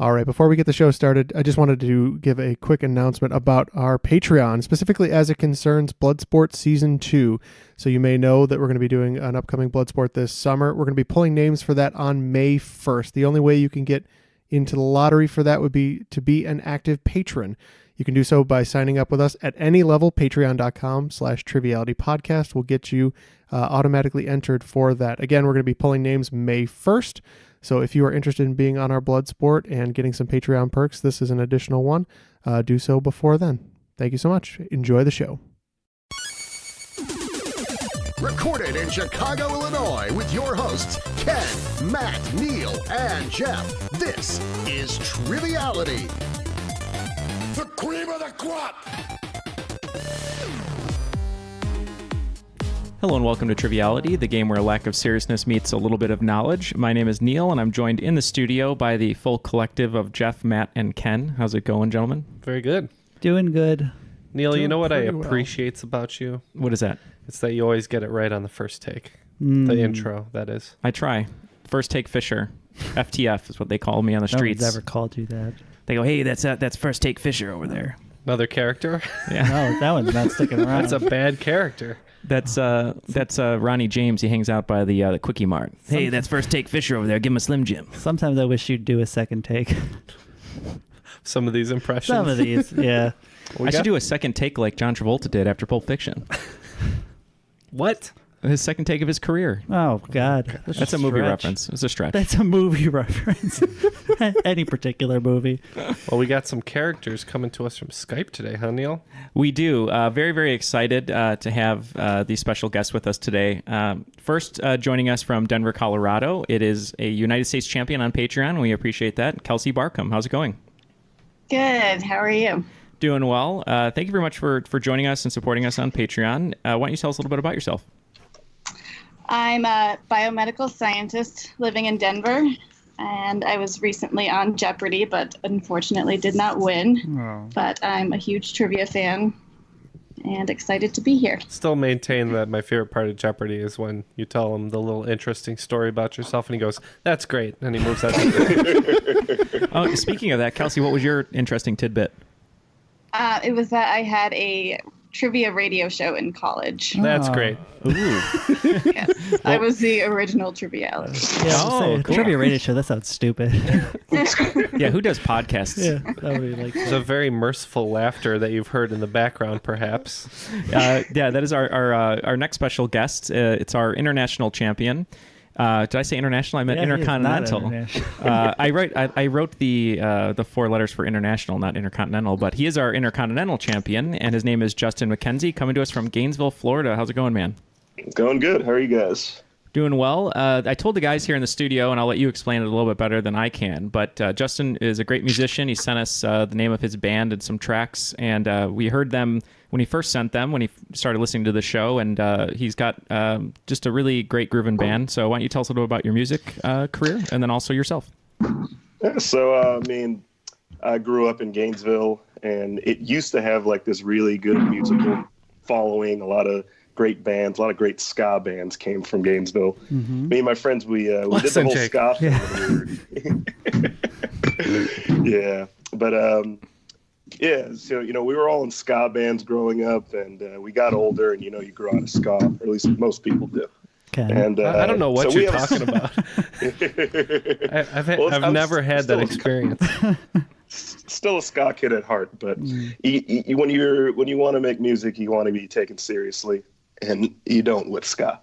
All right, before we get the show started, I just wanted to give a quick announcement about our Patreon, specifically as it concerns Bloodsport Season 2. So you may know that we're going to be doing an upcoming Bloodsport this summer. We're going to be pulling names for that on May 1st. The only way you can get into the lottery for that would be to be an active patron. You can do so by signing up with us at any level. Patreon.com/trivialitypodcast will get you automatically entered for that. Again, we're going to be pulling names May 1st. So if you are interested in being on our Bloodsport and getting some Patreon perks, this is an additional one. Do so before then. Thank you so much. Enjoy the show. Recorded in Chicago, Illinois, with your hosts, Ken, Matt, Neil, and Jeff. This is Triviality. The cream of the crop! Hello and welcome to Triviality, the game where a lack of seriousness meets a little bit of knowledge. My name is Neil, and I'm joined in the studio by the full collective of Jeff, Matt, and Ken. How's it going, gentlemen? Very good. Doing good. Neil, Doing you know what I pretty appreciate about you? What is that? It's that you always get it right on the first take. The intro, that is. I try. First take Fisher. FTF is what they call me on the streets. No one's ever called you that. They go, hey, that's First Take Fisher over there. Another character? Yeah. No, that one's not sticking around. That's a bad character. That's Ronnie James. He hangs out by the Quickie Mart. Hey, that's First Take Fisher over there. Give him a Slim Jim. Sometimes I wish you'd do a second take. Some of these impressions. Some of these, yeah. I should do a second take like John Travolta did after Pulp Fiction. What? His second take of his career. Oh, God. That's a movie reference. It's a stretch. That's a movie reference. Any particular movie. Well, we got some characters coming to us from Skype today, huh, Neil? We do. Very, very excited to have these special guests with us today. First, joining us from Denver, Colorado, it is a United States champion on Patreon. We appreciate that. Kelsey Barkham. How's it going? Good. How are you? Doing well. Thank you very much for joining us and supporting us on Patreon. Why don't you tell us a little bit about yourself? I'm a biomedical scientist living in Denver, and I was recently on Jeopardy, but unfortunately did not win. Oh. But I'm a huge trivia fan and excited to be here. Still maintain that my favorite part of Jeopardy is when you tell him the little interesting story about yourself, and he goes, "That's great," and he moves that. Oh, speaking of that, Kelsey, what was your interesting tidbit? It was that I had a trivia radio show in college. That's great. Ooh. Yes, I was the original Triviality. Yeah, Oh, cool. Trivia radio show, that sounds stupid. Yeah, who does podcasts? Yeah, that would be like There's a very merciful laughter that you've heard in the background, perhaps. Yeah, that is our next special guest. It's our international champion. Did I say international? I meant Yeah, he is not intercontinental. international. I wrote the four letters for international, not intercontinental, but he is our intercontinental champion, and his name is Justin McKenzie, coming to us from Gainesville, Florida. How's it going, man? Going good. How are you guys? Doing well. I told the guys here in the studio, and I'll let you explain it a little bit better than I can, but Justin is a great musician. He sent us the name of his band and some tracks, and we heard them when he first sent them, when he started listening to the show, and he's got just a really great grooving band. So why don't you tell us a little about your music career, and then also yourself? Yeah, so, I grew up in Gainesville, and it used to have like this really good musical following. A lot of great bands, a lot of great ska bands came from Gainesville. Mm-hmm. Me and my friends, we did the whole ska thing. Yeah, but yeah, so we were all in ska bands growing up, and we got older, and you grow out of ska, or at least most people do. Okay. And I don't know what so you're talking about. I've never had that experience. Still a ska kid at heart, but when you want to make music, you want to be taken seriously, and you don't with ska.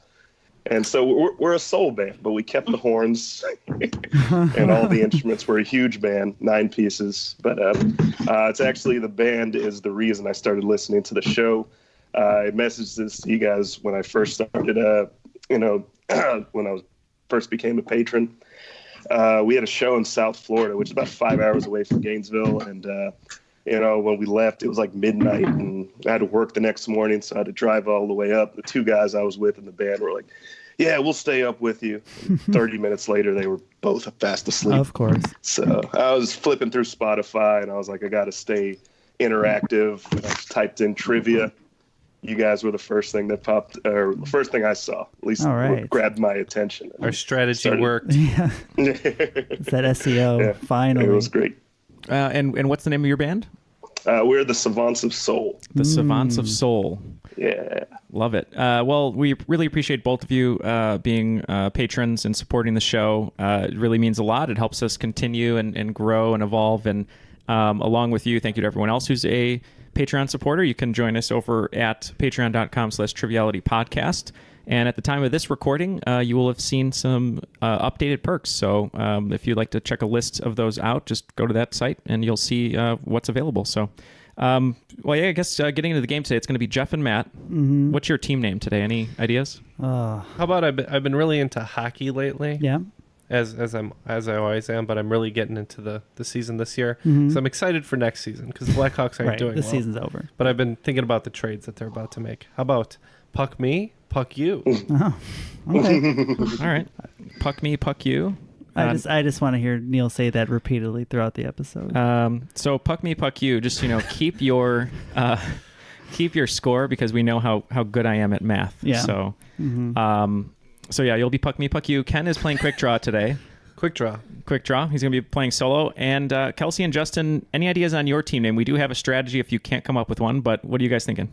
And so we're a soul band, but we kept the horns and all the instruments. We're a huge band, 9 pieces. But it's actually the band is the reason I started listening to the show. I messaged this to you guys when I first started, when I first became a patron. We had a show in South Florida, which is about 5 hours away from Gainesville. And, when we left, it was like midnight, and I had to work the next morning, so I had to drive all the way up. The 2 guys I was with in the band were like, "Yeah, we'll stay up with you." And 30 minutes later, they were both fast asleep. Of course. So I was flipping through Spotify, and I was like, I got to stay interactive. And I typed in trivia, you guys were the first thing that popped, or the first thing I saw, at least All right. grabbed my attention. Our strategy Started- worked. Yeah. It's that SEO, Yeah, finally. It was great. And what's the name of your band? We're the Savants of Soul. The Savants of Soul. Yeah. Love it. Well, we really appreciate both of you being patrons and supporting the show. It really means a lot. It helps us continue and grow and evolve. And along with you, thank you to everyone else who's a Patreon supporter. You can join us over at patreon.com/trivialitypodcast. And at the time of this recording, you will have seen some updated perks. So if you'd like to check a list of those out, just go to that site and you'll see what's available. So, well, yeah, I guess getting into the game today, it's going to be Jeff and Matt. Mm-hmm. What's your team name today? Any ideas? How about I've been really into hockey lately, Yeah. as I always am, but I'm really getting into the season this year. So I'm excited for next season because the Blackhawks aren't Right. doing The well. season's over. But I've been thinking about the trades that they're about to make. How about puck me, puck you? Oh, okay. All right. Puck me, puck you. I just want to hear Neil say that repeatedly throughout the episode. So puck me, puck you. Just, keep your score because we know how good I am at math. Yeah. So, so yeah, you'll be puck me, puck you. Ken is playing quick draw today. Quick draw. Quick draw. He's going to be playing solo. And Kelsey and Justin, any ideas on your team name? We do have a strategy if you can't come up with one, but what are you guys thinking?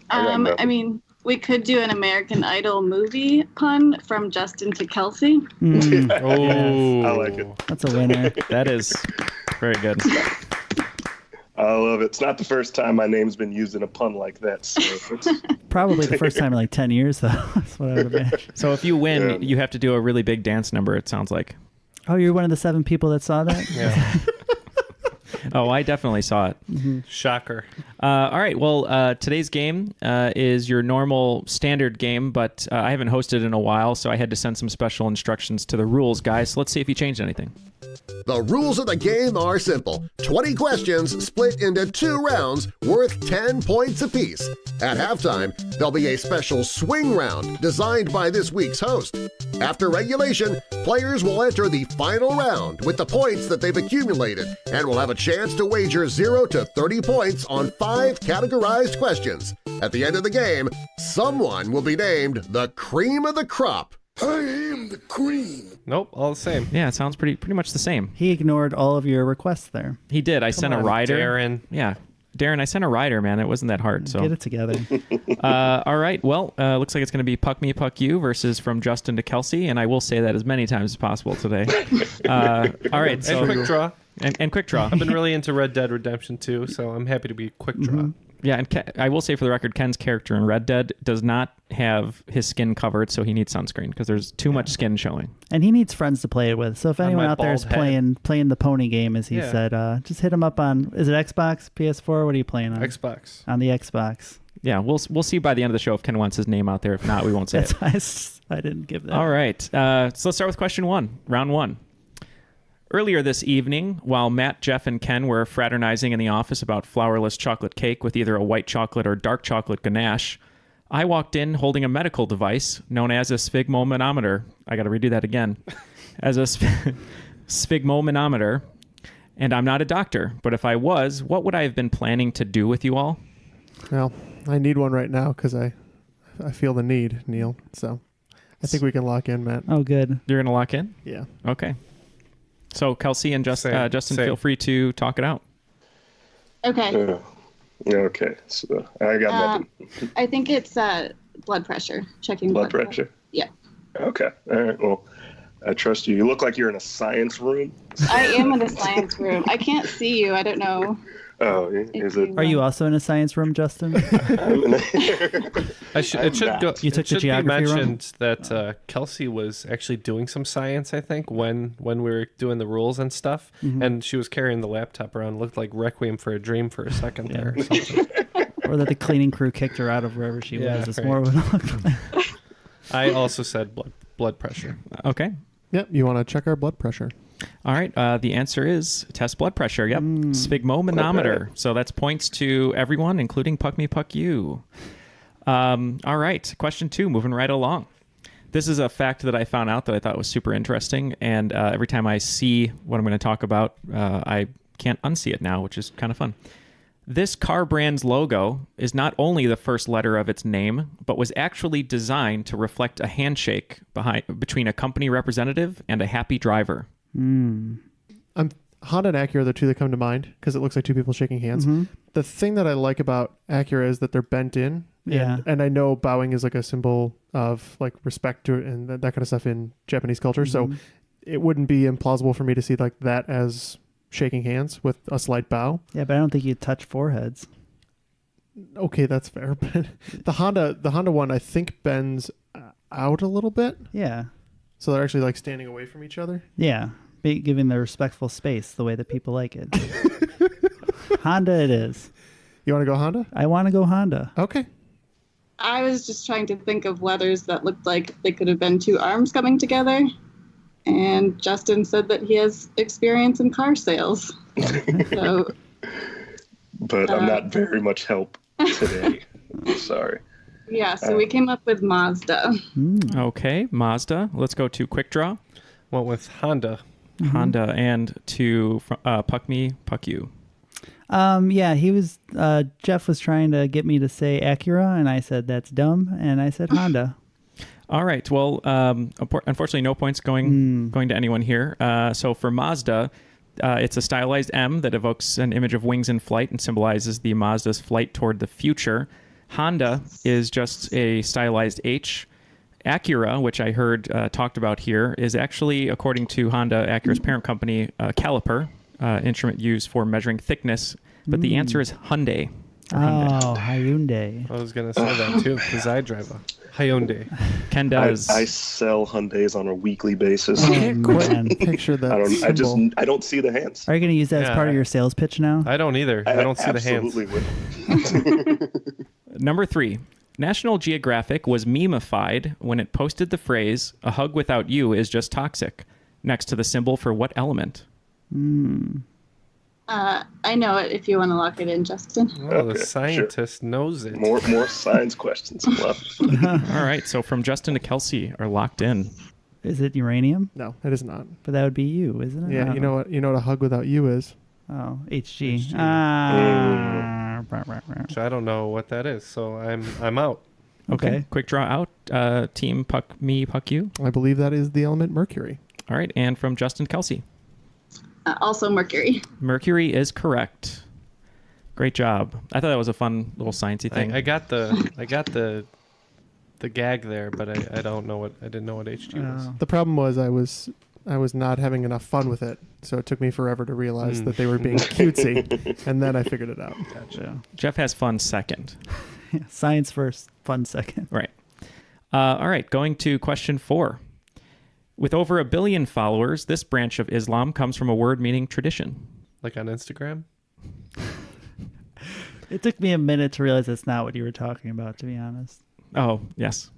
I mean, we could do an American Idol movie pun from Justin to Kelsey. Oh, I like it. That's a winner. That is very good. I love it. It's not the first time my name's been used in a pun like that. So it's, Probably the first time in like 10 years, though. That's what I would imagine. So if you win, Yeah. you have to do a really big dance number, it sounds like. Oh, you're one of the 7 people that saw that? Yeah. Oh, I definitely saw it. Shocker. All right. Well, today's game is your normal standard game, but I haven't hosted in a while, so I had to send some special instructions to the rules guys. So let's see if you changed anything. The rules of the game are simple. 20 questions split into 2 rounds worth 10 points apiece. At halftime, there'll be a special swing round designed by this week's host. After regulation, players will enter the final round with the points that they've accumulated and will have a chance to wager 0 to 30 points on 5 categorized questions. At the end of the game, someone will be named the cream of the crop. I am the cream. Nope, all the same. Yeah, it sounds pretty much the same. He ignored all of your requests there. He did. I sent a rider. Darren. Yeah. Darren, I sent a rider, man. It wasn't that hard. So Get it together. all right. Well, looks like it's going to be puck me, puck you versus from Justin to Kelsey, and I will say that as many times as possible today. All right. So And quick draw. and quick draw. I've been really into Red Dead Redemption 2, so I'm happy to be quick draw. Yeah, and I will say for the record, Ken's character in Red Dead does not have his skin covered, so he needs sunscreen because there's too much skin showing. And he needs friends to play it with. So if anyone my out there is bald head. playing the pony game, as he Yeah. said, just hit him up on, is it Xbox, PS4? What are you playing on? Xbox. On the Xbox. Yeah, we'll see by the end of the show if Ken wants his name out there. If not, we won't say That's it. why I didn't give that. All right. So let's start with question 1, round 1. Earlier this evening, while Matt, Jeff, and Ken were fraternizing in the office about flourless chocolate cake with either a white chocolate or dark chocolate ganache, I walked in holding a medical device known as a sphygmomanometer. I got to redo that again. As a sphygmomanometer. And I'm not a doctor, but if I was, what would I have been planning to do with you all? Well, I need one right now because I feel the need, Neil. So I think we can lock in, Matt. Oh, good. You're going to lock in? Yeah. Okay. So Kelsey and Justin, Same. feel free to talk it out. Okay. okay. So I got nothing. I think it's blood pressure. Checking Blood pressure. Yeah. Okay. All right. Well, I trust you. You look like you're in a science room. I am in the science room. I can't see you. I don't know. Oh, is it? Are you also in a science room, Justin? It should go. You took it the should be geography wrong? mentioned that Kelsey was actually doing some science, I think, when we were doing the rules and stuff, and she was carrying the laptop around. Looked like Requiem for a Dream for a second there. Or something. Or that the cleaning crew kicked her out of wherever she Yeah, was. It's right. more what it looked like. I also said blood pressure. Okay. Yep. You want to check our blood pressure? All right. The answer is test blood pressure. Yep. Sphygmomanometer. So that's points to everyone, including Puck Me, Puck You. All right. Question 2, moving right along. This is a fact that I found out that I thought was super interesting. And every time I see what I'm going to talk about, I can't unsee it now, which is kind of fun. This car brand's logo is not only the first letter of its name, but was actually designed to reflect a handshake between a company representative and a happy driver. Honda and Acura are the two that come to mind because it looks like two people shaking hands. The thing that I like about Acura is that they're bent in. Yeah. And I know bowing is like a symbol of like respect to and that kind of stuff in Japanese culture. So it wouldn't be implausible for me to see like that as shaking hands with a slight bow. Yeah, but I don't think you touch foreheads. Okay, that's fair. But the Honda one, I think bends out a little bit. Yeah. So they're actually like standing away from each other. Yeah. Giving the respectful space the way that people like it. Honda it is. You want to go Honda? I want to go Honda. Okay. I was just trying to think of letters that looked like they could have been two arms coming together. And Justin said that he has experience in car sales. So, But I'm not very much help today. I'm sorry. yeah, so we came up with Mazda. Okay, Mazda. Let's go to Quick Draw. Went with Honda. Honda, and to Puck Me, Puck You. Yeah, he was, Jeff was trying to get me to say Acura, and I said that's dumb, and I said Honda. All right. Well, unfortunately, no points going to anyone here. So for Mazda, it's a stylized M that evokes an image of wings in flight and symbolizes the Mazda's flight toward the future. Honda is just a stylized H. Acura, which I heard talked about here, is actually, according to Honda, Acura's parent company, a caliper, instrument used for measuring thickness. But the answer is Hyundai. Oh, Hyundai. I was going to say that too because I drive a Hyundai. Ken does. I sell Hyundais on a weekly basis. Oh, I can't quite man. picture that. I don't see the hands. Are you going to use that as Yeah, part of your sales pitch now? I don't either. I don't see the hands. Absolutely would. Number 3. National Geographic was meme-ified when it posted the phrase, "A hug without you is just toxic," next to the symbol for what element? I know it if you want to lock it in, Justin. Oh, Okay, the scientist knows it. More science questions. Love. All right, so from Justin to Kelsey are locked in. Is it uranium? No, it is not. But that would be you, isn't it? Yeah, you know what a hug without you is. Oh, HG. HG. Which I don't know what that is, so I'm out. Okay. Quick draw out. Team Puck Me, Puck You. I believe that is the element mercury. All right, and from Justin to Kelsey. Also Mercury. Mercury is correct. Great job. I thought that was a fun little sciencey thing. I got the gag there, but I don't know I didn't know what HG was. The problem was I was not having enough fun with it, so it took me forever to realize that they were being cutesy, and then I figured it out. Gotcha. Jeff has fun second. Science first, fun second. Right. All right, going to question 4. With over 1 billion followers, this branch of Islam comes from a word meaning tradition. Like on Instagram? It took me a minute to realize that's not what you were talking about, to be honest. Oh, yes.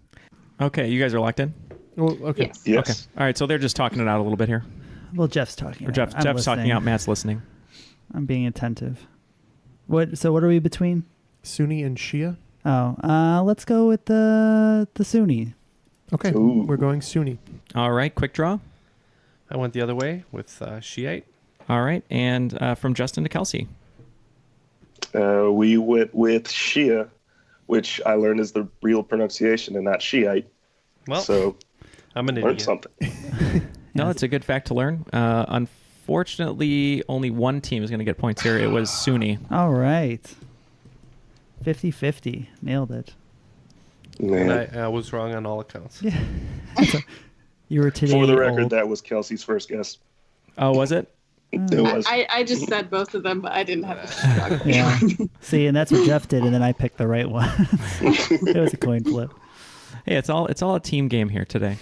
Okay, you guys are locked in? Well, okay. Yes. Yes. Okay. All right, so they're just talking it out a little bit here. Well, Jeff's talking. Or Jeff's I'm talking listening. out, Matt's listening. I'm being attentive. So what are we between? Sunni and Shia. Oh, let's go with the Sunni. Okay, Ooh. we're going Sunni. All right, quick draw. I went the other way with Shiite. All right, and from Justin to Kelsey. We went with Shia, which I learned is the real pronunciation and not Shiite. Well, So I'm an learned idiot. something. No, it's a good fact to learn. Unfortunately, only one team is going to get points here. It was Sunni. All right. 50-50. Nailed it. And Man. I was wrong on all accounts. Yeah. You were today For the record, old. that was Kelsey's first guess. Oh, was it? It was. I just said both of them, but I didn't have to struggle. Yeah. See, and that's what Jeff did, and then I picked the right one. It was a coin flip. Hey, it's all a team game here today.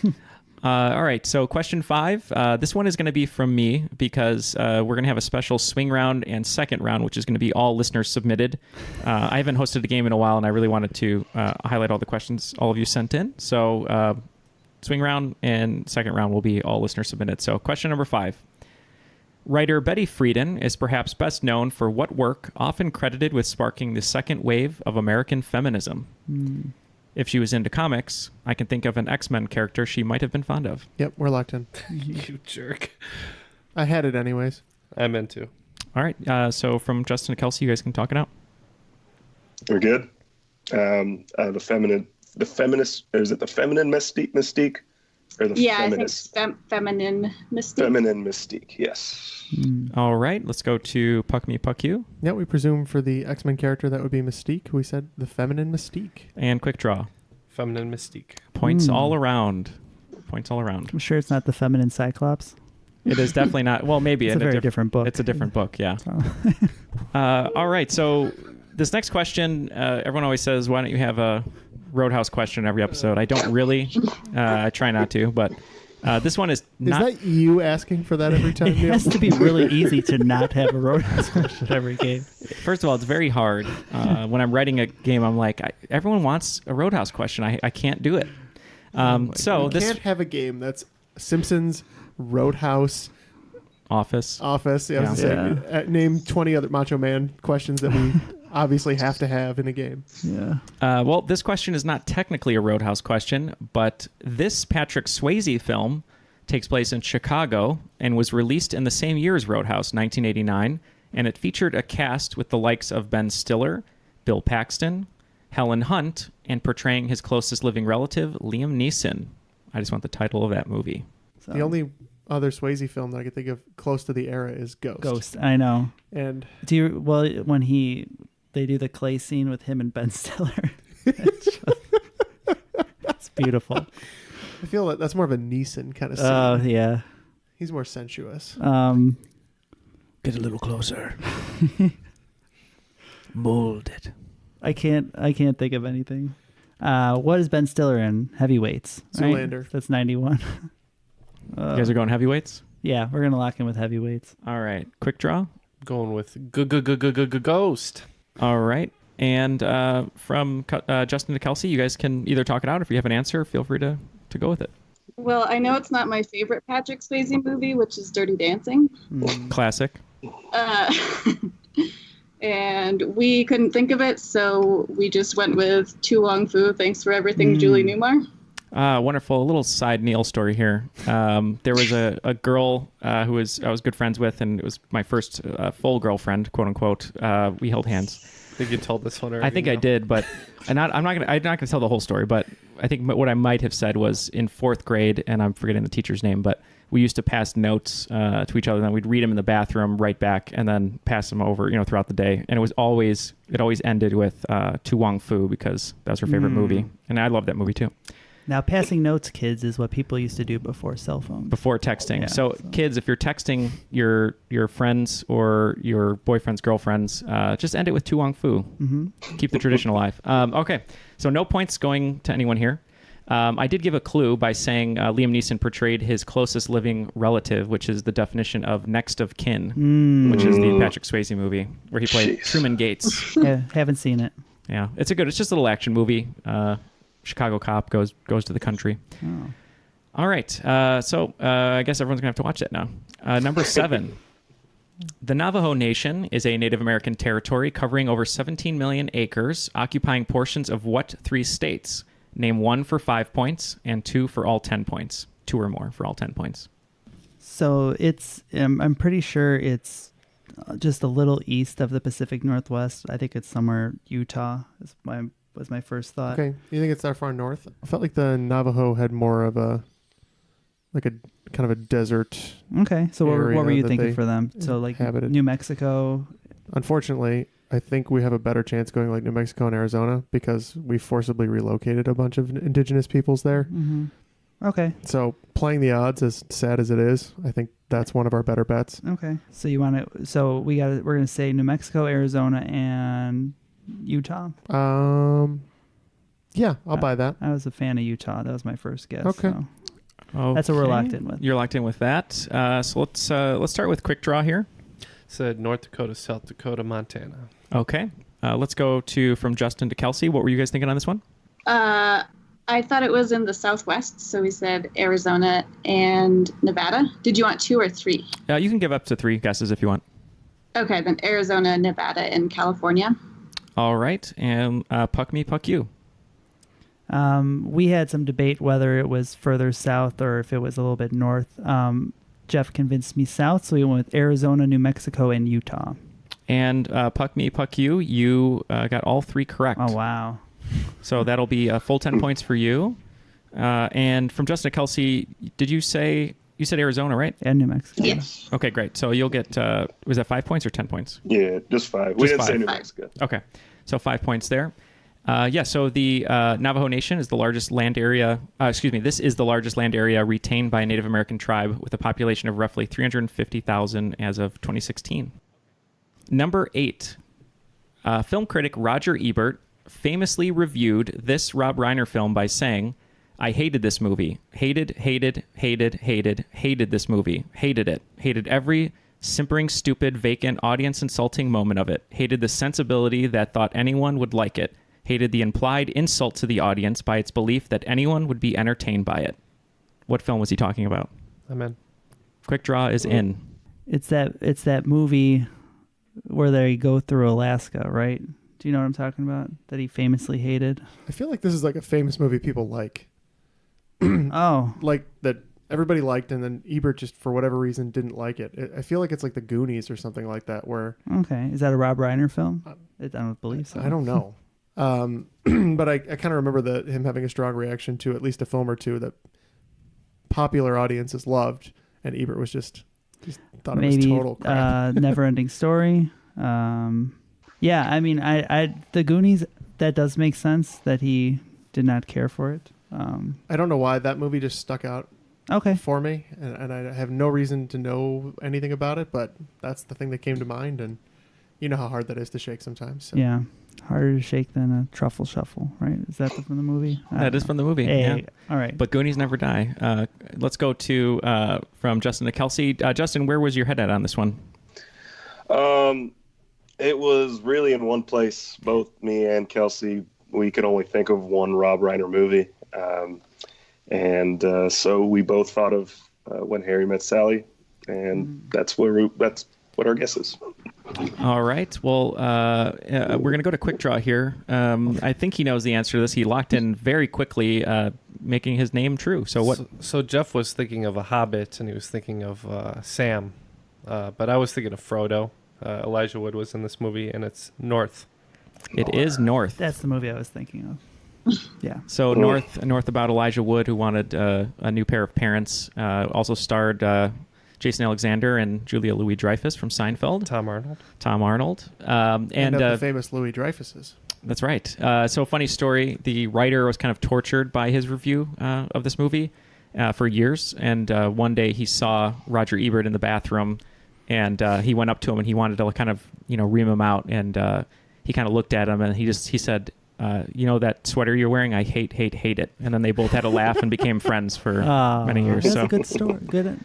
All right, so question 5. This one is going to be from me because we're going to have a special swing round and second round, which is going to be all listeners submitted. I haven't hosted a game in a while, and I really wanted to highlight all the questions all of you sent in. So swing round and second round will be all listener submitted. So question number 5. Writer Betty Friedan is perhaps best known for what work often credited with sparking the second wave of American feminism? If she was into comics, I can think of an X-Men character she might have been fond of. Yep, we're locked in. You jerk. I had it anyways. I meant to. All right. So from Justin to Kelsey, you guys can talk it out. We're good. The feminist, or is it the feminine mystique, or the feminist? I think feminine mystique. Feminine mystique, yes. All right. Let's go to Puck Me, Puck You. Yeah, we presume for the X-Men character that would be Mystique. We said the feminine Mystique. And quick draw. Feminine mystique. Points all around. Points all around. I'm sure it's not the feminine Cyclops. It is definitely not. Well, maybe It's a very different book. It's a different book, yeah. So. All right. So this next question, everyone always says, why don't you have a Roadhouse question every episode? I don't really. I try not to, but this one is not. Is that you asking for that every time, It Neil? has to be really easy to not have a Roadhouse question every game. First of all, it's very hard. When I'm writing a game, I'm like, everyone wants a Roadhouse question. I can't do it. So you this can't have a game that's Simpsons, Roadhouse, Office. Yeah, I was gonna say, name 20 other Macho Man questions that we obviously have to have in a game. Yeah. Well, this question is not technically a Roadhouse question, but this Patrick Swayze film takes place in Chicago and was released in the same year as Roadhouse, 1989, and it featured a cast with the likes of Ben Stiller, Bill Paxton, Helen Hunt, and portraying his closest living relative, Liam Neeson. I just want the title of that movie. So. The only other Swayze film that I can think of close to the era is Ghost. Ghost. I know. And Do you? Well, when they do the clay scene with him and Ben Stiller, it's beautiful. I feel like that's more of a Neeson kind of scene. Oh yeah. He's more sensuous. Get a little closer. Mold it. I can't think of anything. What is Ben Stiller in? Heavyweights. Right? Zoolander. That's 91. You guys are going heavyweights? Yeah, we're gonna lock in with heavyweights. All right. Quick draw. Going with Ghost. All right. And from Justin to Kelsey, you guys can either talk it out. If you have an answer, feel free to go with it. Well, I know it's not my favorite Patrick Swayze movie, which is Dirty Dancing. Classic. And we couldn't think of it, so we just went with Tu Wong Fu, Thanks for Everything, Julie Newmar. Wonderful. A little side Neil story here. There was a girl I was good friends with, and it was my first full girlfriend, quote unquote. We held hands. I think you told this one already. I think I did, but I'm not gonna tell the whole story. But I think what I might have said was in fourth grade, and I'm forgetting the teacher's name, but we used to pass notes to each other, and then we'd read them in the bathroom, write back, and then pass them over, throughout the day. And it always ended with Tu Wong Fu because that was her favorite movie, and I love that movie too. Now, passing notes, kids, is what people used to do before cell phones. Before texting. Yeah, so, kids, if you're texting your friends or your boyfriend's girlfriends, just end it with Tu Wong Fu. Mm-hmm. Keep the tradition alive. Okay, so no points going to anyone here. I did give a clue by saying Liam Neeson portrayed his closest living relative, which is the definition of next of kin, which is the Patrick Swayze movie where he played Truman Gates. Yeah, haven't seen it. Yeah, it's just a little action movie. Chicago cop goes to the country. Oh. All right. So I guess everyone's going to have to watch that now. Number 7. The Navajo Nation is a Native American territory covering over 17 million acres, occupying portions of what 3 states? Name 1 for 5 points and 2 for all 10 points. 2 or more for all 10 points. So it's, I'm pretty sure it's just a little east of the Pacific Northwest. I think it's somewhere Utah was my first thought. Okay, you think it's that far north? I felt like the Navajo had more of a kind of a desert. Okay, so what were you that thinking they for them? So like inhabited. New Mexico. Unfortunately, I think we have a better chance going like New Mexico and Arizona because we forcibly relocated a bunch of indigenous peoples there. Mm-hmm. Okay. So playing the odds, as sad as it is, I think that's one of our better bets. Okay. So you want to? So we're gonna say New Mexico, Arizona, and Utah. Yeah, I'll buy that. I was a fan of Utah. That was my first guess. Okay. So. That's what we're locked in with. You're locked in with that. So let's start with quick draw here. Said North Dakota, South Dakota, Montana. Okay. Let's go from Justin to Kelsey. What were you guys thinking on this one? I thought it was in the Southwest, so we said Arizona and Nevada. Did you want 2 or 3? You can give up to 3 guesses if you want. Okay, then Arizona, Nevada, and California. All right. And Puck Me, Puck You. We had some debate whether it was further south or if it was a little bit north. Jeff convinced me south, so we went with Arizona, New Mexico, and Utah. And Puck Me, Puck You, you got all 3 correct. Oh, wow. So that'll be a full 10 points for you. And from Justin to Kelsey, did you say, you said Arizona, right? And New Mexico. Yes. Okay, great. So you'll get, was that 5 points or 10 points? Yeah, just 5. We Just didn't say 5. New Mexico. Okay, so 5 points there. So the Navajo Nation is the largest land area, this is the largest land area retained by a Native American tribe with a population of roughly 350,000 as of 2016. Number 8, film critic Roger Ebert famously reviewed this Rob Reiner film by saying, "I hated this movie. Hated this movie. Hated it. Hated every simpering, stupid, vacant, audience-insulting moment of it. Hated the sensibility that thought anyone would like it. Hated the implied insult to the audience by its belief that anyone would be entertained by it." What film was he talking about? I'm in. Quick draw is in. It's that movie where they go through Alaska, right? Do you know what I'm talking about? That he famously hated. I feel like this is like a famous movie people like. Oh, Like that everybody liked, and then Ebert just for whatever reason didn't like it. I feel like it's like The Goonies or something like that, where okay. Is that a Rob Reiner film? I don't believe so. I don't know. But I kind of remember him having a strong reaction to at least a film or two that popular audiences loved, and Ebert was just thought it was total crap. Never-ending Story. Yeah, I mean, I the Goonies, that does make sense that he did not care for it. I don't know why that movie just stuck out Okay. for me, and I have no reason to know anything about it, but that's the thing that came to mind, and you know how hard that is to shake sometimes. So. Yeah, harder to shake than a truffle shuffle, right? Is that from the movie? That is from the movie. Hey, Yeah. all right. But Goonies never die. Let's go to from Justin to Kelsey. Justin, where was your head at on this one? It was really in one place. Both me and Kelsey, we could only think of one Rob Reiner movie. So we both thought of When Harry Met Sally, and that's what our guess is. All right. Well, we're going to go to quick draw here. I think he knows the answer to this. He locked in very quickly, making his name true. So what? So Jeff was thinking of a Hobbit, and he was thinking of Sam, but I was thinking of Frodo. Elijah Wood was in this movie, and it's North. It is North. That's the movie I was thinking of. Yeah. So North about Elijah Wood, who wanted a new pair of parents. Also starred Jason Alexander and Julia Louis-Dreyfus from Seinfeld. Tom Arnold. And of the famous Louis Dreyfuses. That's right. So a funny story. The writer was kind of tortured by his review of this movie for years. And one day he saw Roger Ebert in the bathroom, and he went up to him and he wanted to kind of, ream him out. And he kind of looked at him and he said, that sweater you're wearing, I hate it. And then they both had a laugh and became friends for many years. That's So a good story.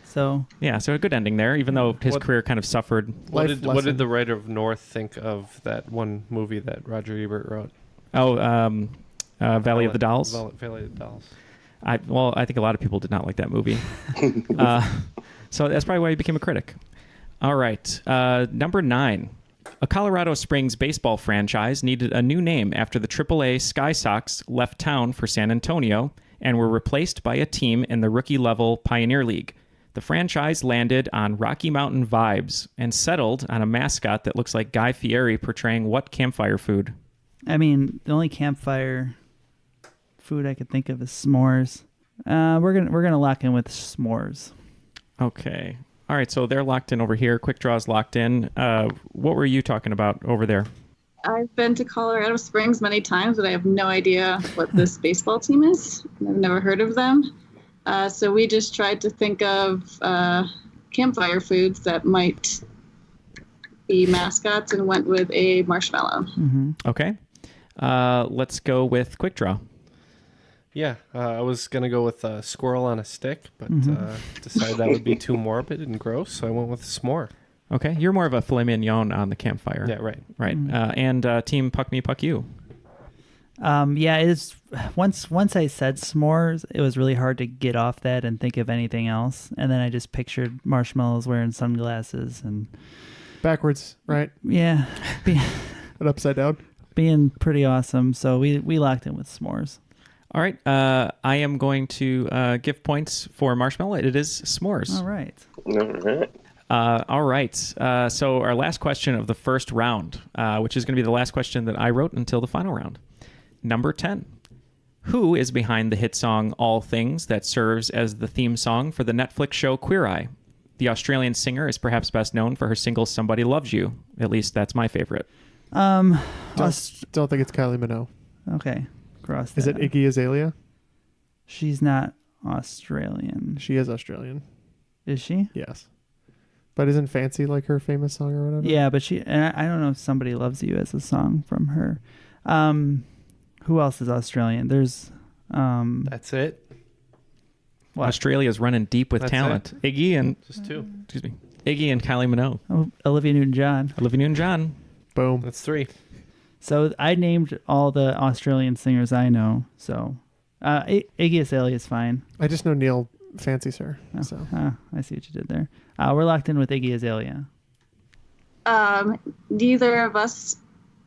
So a good ending there, even though his career kind of suffered. What did the writer of North think of that one movie that Roger Ebert wrote? Valley of the Dolls. Valley of the Dolls. I think a lot of people did not like that movie. So that's probably why he became a critic. All right. Number 9. A Colorado Springs baseball franchise needed a new name after the AAA Sky Sox left town for San Antonio and were replaced by a team in the rookie-level Pioneer League. The franchise landed on Rocky Mountain vibes and settled on a mascot that looks like Guy Fieri portraying what campfire food? I mean, the only campfire food I could think of is s'mores. We're gonna lock in with s'mores. Okay. All right, so they're locked in over here. Quick Draw's locked in. What were you talking about over there? I've been to Colorado Springs many times, but I have no idea what this baseball team is. I've never heard of them. So we just tried to think of campfire foods that might be mascots and went with a marshmallow. Mm-hmm. Okay. Let's go with Quick Draw. Yeah, I was going to go with a squirrel on a stick, but decided that would be too morbid and gross, so I went with s'more. Okay, you're more of a filet mignon on the campfire. Yeah, right. Right. And Team Puck Me, Puck You. Yeah, it is. Once I said s'mores, it was really hard to get off that and think of anything else. And then I just pictured marshmallows wearing sunglasses and Backwards, right? yeah, And upside down. being pretty awesome. So we locked in with s'mores. All right. I am going to give points for marshmallow. It is s'mores. All right. All right. So our last question of the first round, which is going to be the last question that I wrote until the final round. Number 10. Who is behind the hit song All Things that serves as the theme song for the Netflix show Queer Eye? The Australian singer is perhaps best known for her single Somebody Loves You. At least that's my favorite. Don't think it's Kylie Minogue. Okay. Cross Is it that. Iggy Azalea? She's not Australian. She is Australian. Is she? Yes. But isn't Fancy like her famous song or whatever? Yeah, but I don't know if Somebody Loves You as a song from her. Who else is Australian? There's That's it. what? Australia's running deep with That's talent. Iggy and Just two. Iggy and Kylie Minogue. Oh, Olivia Newton-John. Olivia Newton-John. Boom. That's three. So I named all the Australian singers I know. So Iggy Azalea is fine. I just know Neil fancies her. Oh, So I see what you did there. We're locked in with Iggy Azalea. Neither of us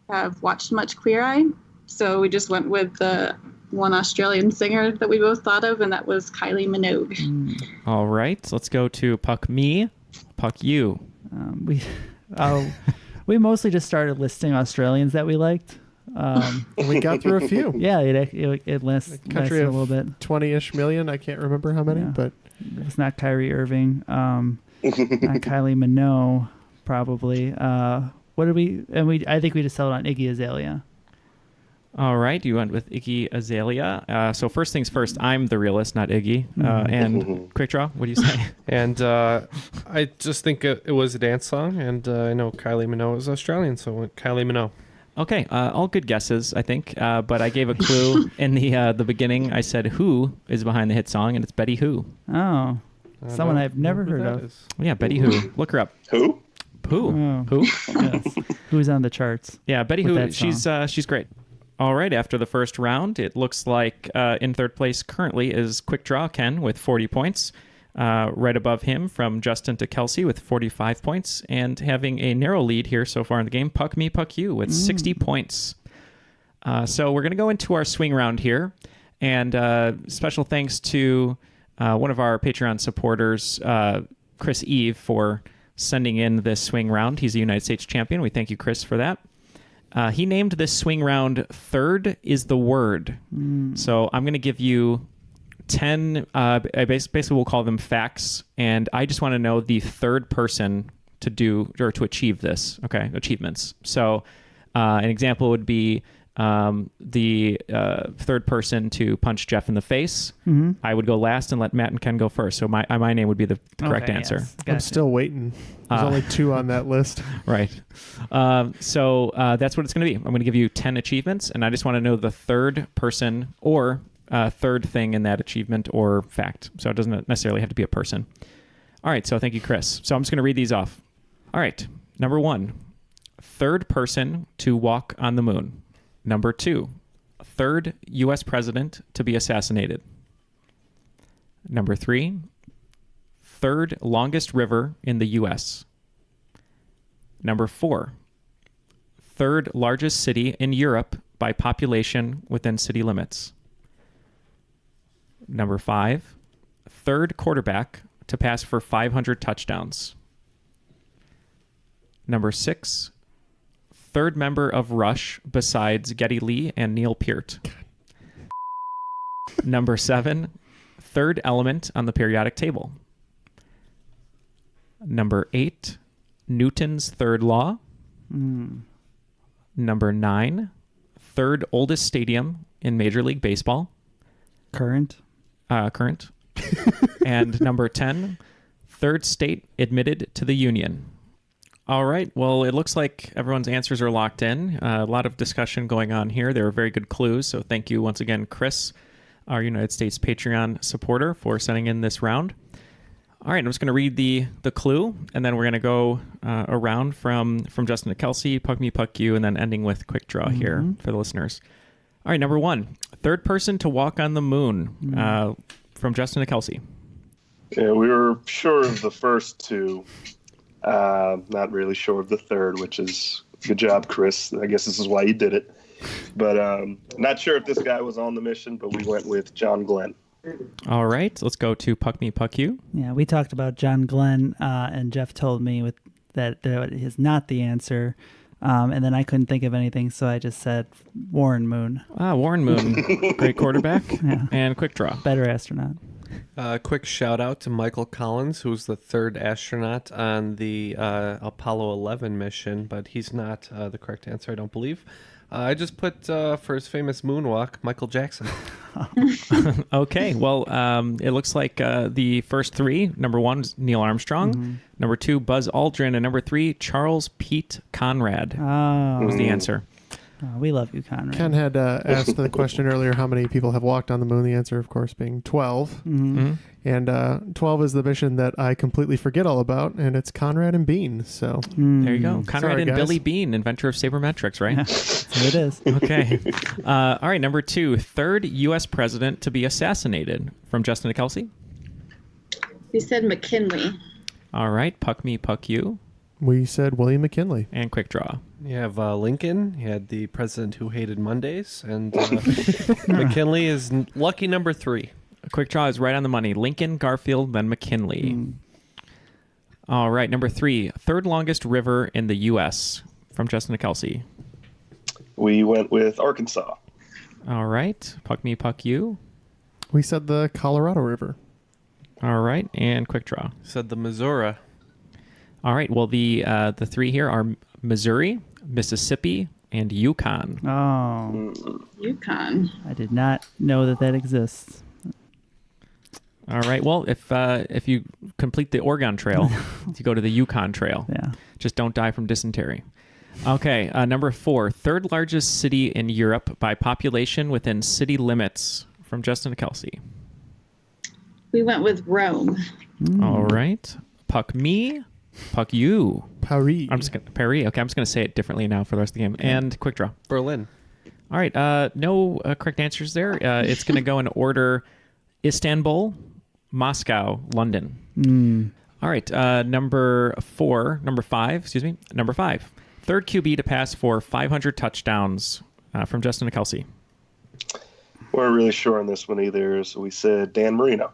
have watched much Queer Eye, so we just went with the one Australian singer that we both thought of, and that was Kylie Minogue. All right. Let's go to Puck Me, Puck You. We mostly just started listing Australians that we liked. we got through a few. Yeah, it lasted Country a of little bit. 20-ish million. I can't remember how many, Yeah. but It's not Kyrie Irving. Not Kylie Minogue, probably. What did we? And I think we just settled on Iggy Azalea. All right. You went with Iggy Azalea. So first things first, I'm the realist, not Iggy. And Quick Draw, what do you say? And I just think it was a dance song, and I know Kylie Minogue is Australian, so I went Kylie Minogue. Okay, all good guesses, I think. But I gave a clue in the beginning. I said who is behind the hit song, and it's Betty Who. Oh, someone I've never heard of. Yeah, Betty Who. Look her up. Who? Who? Oh. Who? Yes. Who's on the charts? Yeah, Betty with Who. that She's great. All right, after the first round, it looks like in third place currently is Quick Draw Ken with 40 points. Right above him from Justin to Kelsey with 45 points. And having a narrow lead here so far in the game, Puck Me, Puck You with 60 points. So we're going to go into our swing round here. And special thanks to one of our Patreon supporters, Chris Eve, for sending in this swing round. He's a United States champion. We thank you, Chris, for that. He named this swing round Third is the Word. So I'm going to give you 10, basically we'll call them facts, and I just want to know the third person to do or to achieve this. Okay, achievements. So an example would be the third person to punch Jeff in the face. I would go last and let Matt and Ken go first. So my name would be the correct answer. Yes. I'm Gotcha. still waiting. There's only 2 on that list. Right. So that's what it's going to be. I'm going to give you 10 achievements, and I just want to know the third person or third thing in that achievement or fact. So it doesn't necessarily have to be a person. All right. So thank you, Chris. So I'm just going to read these off. All right. Number 1, third person to walk on the moon. Number 2, third U.S. president to be assassinated. Number 3, third longest river in the U.S. Number 4, third largest city in Europe by population within city limits. Number 5, third quarterback to pass for 500 touchdowns. Number 6, third member of Rush besides Geddy Lee and Neil Peart. Number 7, third element on the periodic table. Number 8, Newton's third law. Number 9, third oldest stadium in Major League Baseball. Current. Current. And number 10, third state admitted to the Union. All right. Well, it looks like everyone's answers are locked in. A lot of discussion going on here. They were very good clues. So thank you once again, Chris, our United States Patreon supporter, for sending in this round. All right. I'm just going to read the clue, and then we're going to go around from Justin to Kelsey, Puck Me, Puck You, and then ending with Quick Draw here for the listeners. All right. Number 1, third person to walk on the moon, from Justin to Kelsey. Yeah, we were sure of the first 2. Not really sure of the third, which is good job, Chris. I guess this is why you did it. But not sure if this guy was on the mission, but we went with John Glenn. All right, let's go to Puck Me, Puck You. Yeah, we talked about John Glenn, and Jeff told me that is not the answer. And then I couldn't think of anything, so I just said Warren Moon. Warren Moon, great quarterback. Yeah. And quick draw. Better astronaut. Quick shout out to Michael Collins, who was the third astronaut on the Apollo 11 mission, but he's not the correct answer, I don't believe. I just put, for his famous moonwalk, Michael Jackson. Okay, well, it looks like the first three, number one is Neil Armstrong, number two, Buzz Aldrin, and number three, Charles Pete Conrad was the answer. Oh, we love you, Conrad. Ken had asked the question earlier, how many people have walked on the moon? The answer, of course, being 12. And 12 is the mission that I completely forget all about, and it's Conrad and Bean. So There you go. Conrad Sorry, and guys. Billy Bean, inventor of sabermetrics, right? That's what it is. Okay. All right, number two, third U.S. president to be assassinated, from Justin to Kelsey. We said McKinley. All right, Puck Me, Puck You, we said William McKinley. and quick draw. You have Lincoln. You had the president who hated Mondays. And McKinley is lucky number 3. Quick draw is right on the money. Lincoln, Garfield, then McKinley. All right, number three, third longest river in the U.S., from Justin to Kelsey. We went with Arkansas. All right, Puck Me, Puck You. We said the Colorado River. All right, and quick draw. Said the Missouri. All right, well, the three here are Missouri, Mississippi, and Yukon. Oh, Yukon. I did not know that exists. All right, well, if you complete the Oregon Trail, you go to the Yukon Trail. Yeah. Just don't die from dysentery. Okay, number four, third largest city in Europe by population within city limits, from Justin to Kelsey. We went with Rome. All right, Puck Me, Puck You. Paris. I'm just gonna Paris. Okay, I'm just gonna say it differently now for the rest of the game. And quick draw. Berlin. All right, no correct answers there. It's gonna go in order: Istanbul, Moscow, London. All right, number five. Third QB to pass for 500 touchdowns, from Justin to Kelsey. Weren't really sure on this one either, so we said Dan Marino.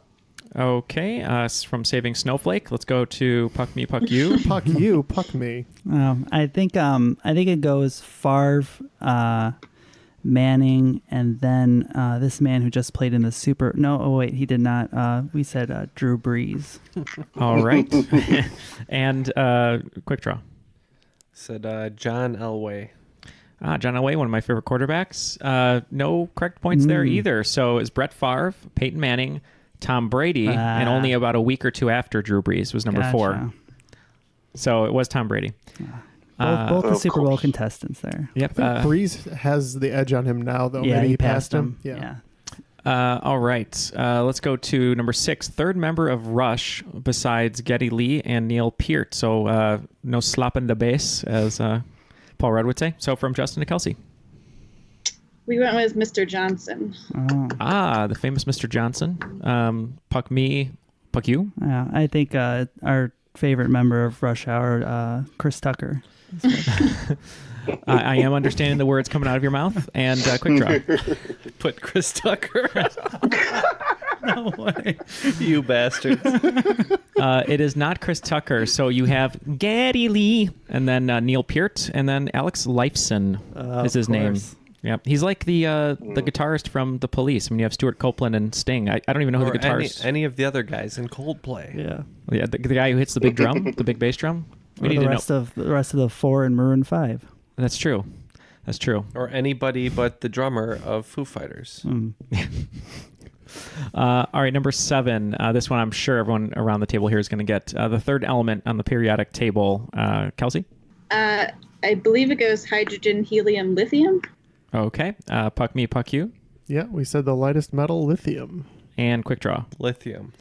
Okay, from Saving Snowflake, let's go to Puck Me, Puck You. Puck you, puck me. I think it goes Favre, Manning, and then this man who just played in the Super. No, oh wait, he did not. We said Drew Brees. All right, and quick draw. Said John Elway. John Elway, one of my favorite quarterbacks. No correct points there either. So is Brett Favre, Peyton Manning, Tom Brady, and only about a week or two after Drew Brees was number 4. So it was Tom Brady. Both the of Super Bowl course. contestants there. Yep. Breeze has the edge on him now, though. Yeah, Maybe he he passed him. Yeah. All right. Let's go to number 6. Third member of Rush besides Geddy Lee and Neil Peart. So no slap in the bass, as Paul Rudd would say. So from Justin to Kelsey. We went with Mr. Johnson. The famous Mr. Johnson. Puck Me, Puck You. Yeah, I think our favorite member of Rush Hour, Chris Tucker. I am understanding the words coming out of your mouth. And quick draw. Put Chris Tucker. No way. You bastards. It is not Chris Tucker. So you have Geddy Lee, and then Neil Peart, and then Alex Lifeson is his name. Yeah, he's like the guitarist from The Police. I mean, you have Stuart Copeland and Sting. I don't even know who Or the guitarist. any of the other guys in Coldplay. Yeah. Yeah, the guy who hits the big drum, the big bass drum. We Or need the to rest know. of the rest of the 4 in Maroon 5. That's true. That's true. Or anybody but the drummer of Foo Fighters. All right, number 7. This one I'm sure everyone around the table here is going to get. The third element on the periodic table. Kelsey? I believe it goes hydrogen, helium, lithium. Okay. Puck Me, Puck You. Yeah, we said the lightest metal, lithium. And quick draw. Lithium.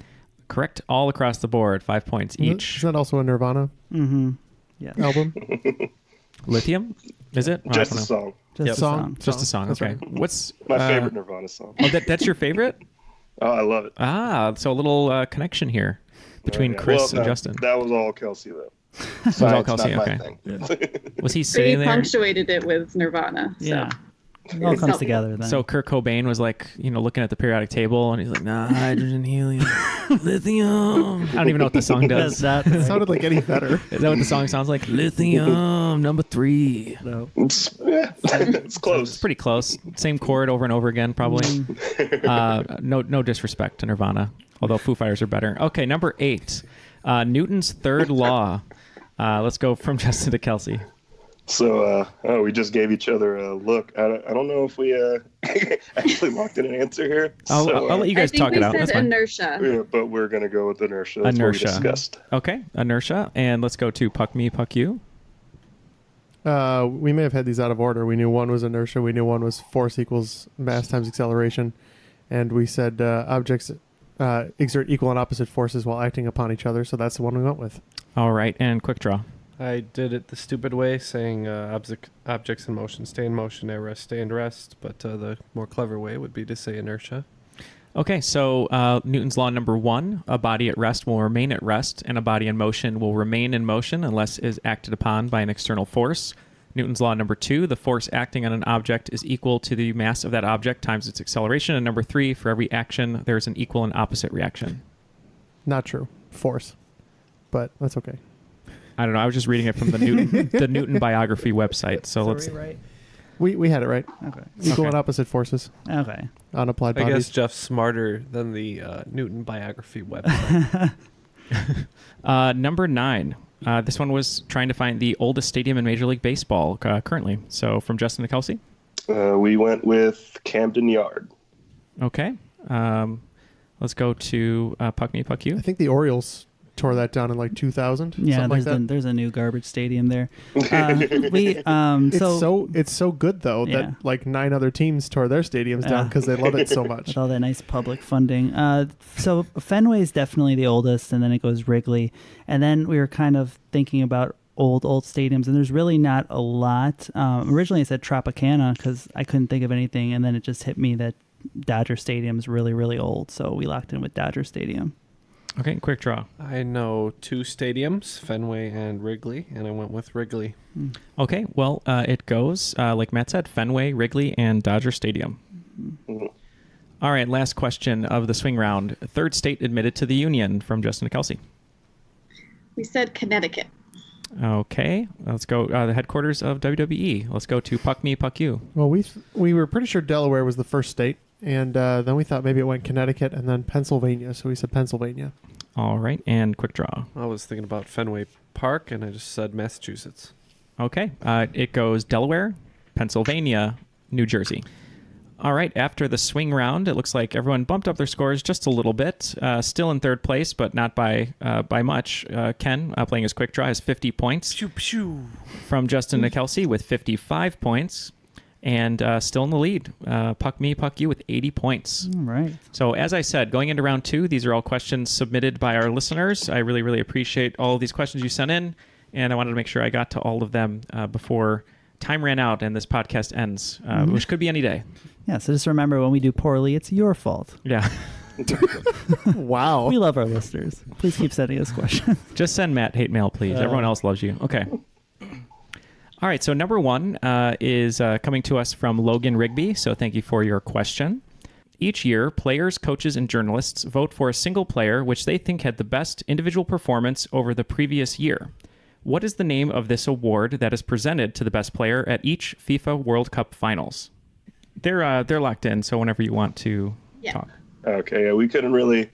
Correct all across the board. 5 points each. Is that also a Nirvana Yeah. album? Lithium? Is it? Oh, I Just a don't know. song. Just a Song. Just a song. That's Okay. right. What's My favorite Nirvana song. Oh, that's your favorite? Oh, I love it. So a little connection here between Yeah. Chris Well, and no, Justin. That was all Kelsey, though. was all Science, Kelsey, not my okay. thing. Was he Pretty sitting there? punctuated it with Nirvana. So. Yeah. It all comes together then. So Kurt Cobain was like, looking at the periodic table, and he's like, nah, hydrogen, helium, lithium. I don't even know what the song does. It sounded like any better. Is that what the song sounds like? Lithium, number 3. No. It's close. It's pretty close. Same chord over and over again, probably. No disrespect to Nirvana, although Foo Fighters are better. Okay, number 8. Newton's third law. Let's go from Justin to Kelsey. So, we just gave each other a look. I don't know if we actually locked in an answer here. I'll let you guys talk it out. I That's think we fine. said inertia. Yeah, but we're going to go with inertia. That's what we discussed. Okay, inertia. And let's go to puck me, puck you. We may have had these out of order. We knew one was inertia. We knew one was force equals mass times acceleration. And we said objects exert equal and opposite forces while acting upon each other. So that's the one we went with. All right, and quick draw. I did it the stupid way, saying objects in motion stay in motion, at rest stay in rest. But the more clever way would be to say inertia. Okay, so Newton's law number 1, a body at rest will remain at rest, and a body in motion will remain in motion unless is acted upon by an external force. Newton's law number 2, the force acting on an object is equal to the mass of that object times its acceleration. And number 3, for every action, there's an equal and opposite reaction. Not true. Force. But that's okay. I don't know. I was just reading it from the Newton biography website. So let's. Right. We had it right. Okay. Equal Okay. and opposite forces Okay. on applied I bodies. guess Jeff's smarter than the Newton biography website. Number 9. This one was trying to find the oldest stadium in Major League Baseball currently. So from Justin to Kelsey. We went with Camden Yard. Okay. Let's go to puck me, puck you. I think the Orioles tore that down in like 2000. Yeah, something like that. there's a new garbage stadium there. It's so good though Yeah. that like 9 other teams tore their stadiums down because they love it so much. with all that nice public funding. So Fenway is definitely the oldest, and then it goes Wrigley, and then we were kind of thinking about old stadiums, and there's really not a lot. Originally I said Tropicana because I couldn't think of anything, and then it just hit me that Dodger Stadium's really, really old, so we locked in with Dodger Stadium. Okay, quick draw. I know 2 stadiums, Fenway and Wrigley, and I went with Wrigley. Okay, well, it goes, like Matt said, Fenway, Wrigley, and Dodger Stadium. All right, last question of the swing round. Third state admitted to the Union from Justin to Kelsey. We said Connecticut. Okay, let's go. The headquarters of WWE. Let's go to puck me, puck you. Well, we were pretty sure Delaware was the first state, and then we thought maybe it went Connecticut and then Pennsylvania, so we said Pennsylvania. All right, and quick draw. I was thinking about Fenway Park, and I just said Massachusetts. Okay, it goes Delaware, Pennsylvania, New Jersey. All right, after the swing round, it looks like everyone bumped up their scores just a little bit. Still in third place, but not by much. Ken, playing his quick draw, has 50 points. Pew, pew. From Justin to Kelsey with 55 points. And still in the lead, puck me, puck you with 80 points. All right. So as I said, going into round 2, these are all questions submitted by our listeners. I really, really appreciate all of these questions you sent in, and I wanted to make sure I got to all of them before time ran out and this podcast ends, which could be any day. Yeah, so just remember, when we do poorly, it's your fault. Yeah. Wow. We love our listeners. Please keep sending us questions. Just send Matt hate mail, please. Everyone else loves you. Okay. All right, so number 1 is coming to us from Logan Rigby, so thank you for your question. Each year, players, coaches, and journalists vote for a single player which they think had the best individual performance over the previous year. What is the name of this award that is presented to the best player at each FIFA World Cup finals? They're locked in, so whenever you want to talk. Okay, yeah, we couldn't really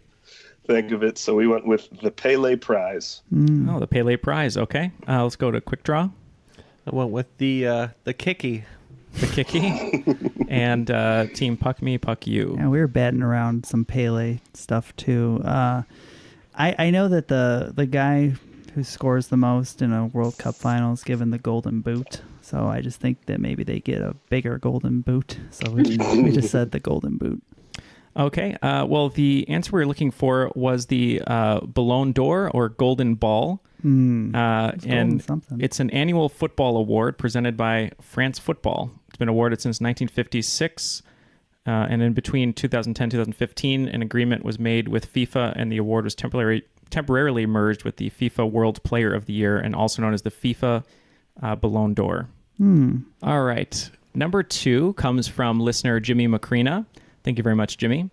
think of it, so we went with the Pele Prize. Oh, the Pele Prize. Okay, let's go to quick draw. I went with the Kiki. The Kiki and Team Puck Me, Puck You. Yeah, we were batting around some Pele stuff too. I know that the guy who scores the most in a World Cup final is given the Golden Boot. So I just think that maybe they get a bigger Golden Boot. So we just said the Golden Boot. Okay. Well, the answer we were looking for was the Ballon d'Or or Golden Ball. And something. It's an annual football award presented by France Football. It's been awarded since 1956. And in between 2010 2015, an agreement was made with FIFA, and the award was temporarily merged with the FIFA World Player of the Year, and also known as the FIFA Ballon d'Or. All right. Number 2 comes from listener Jimmy Macrina. Thank you very much, Jimmy.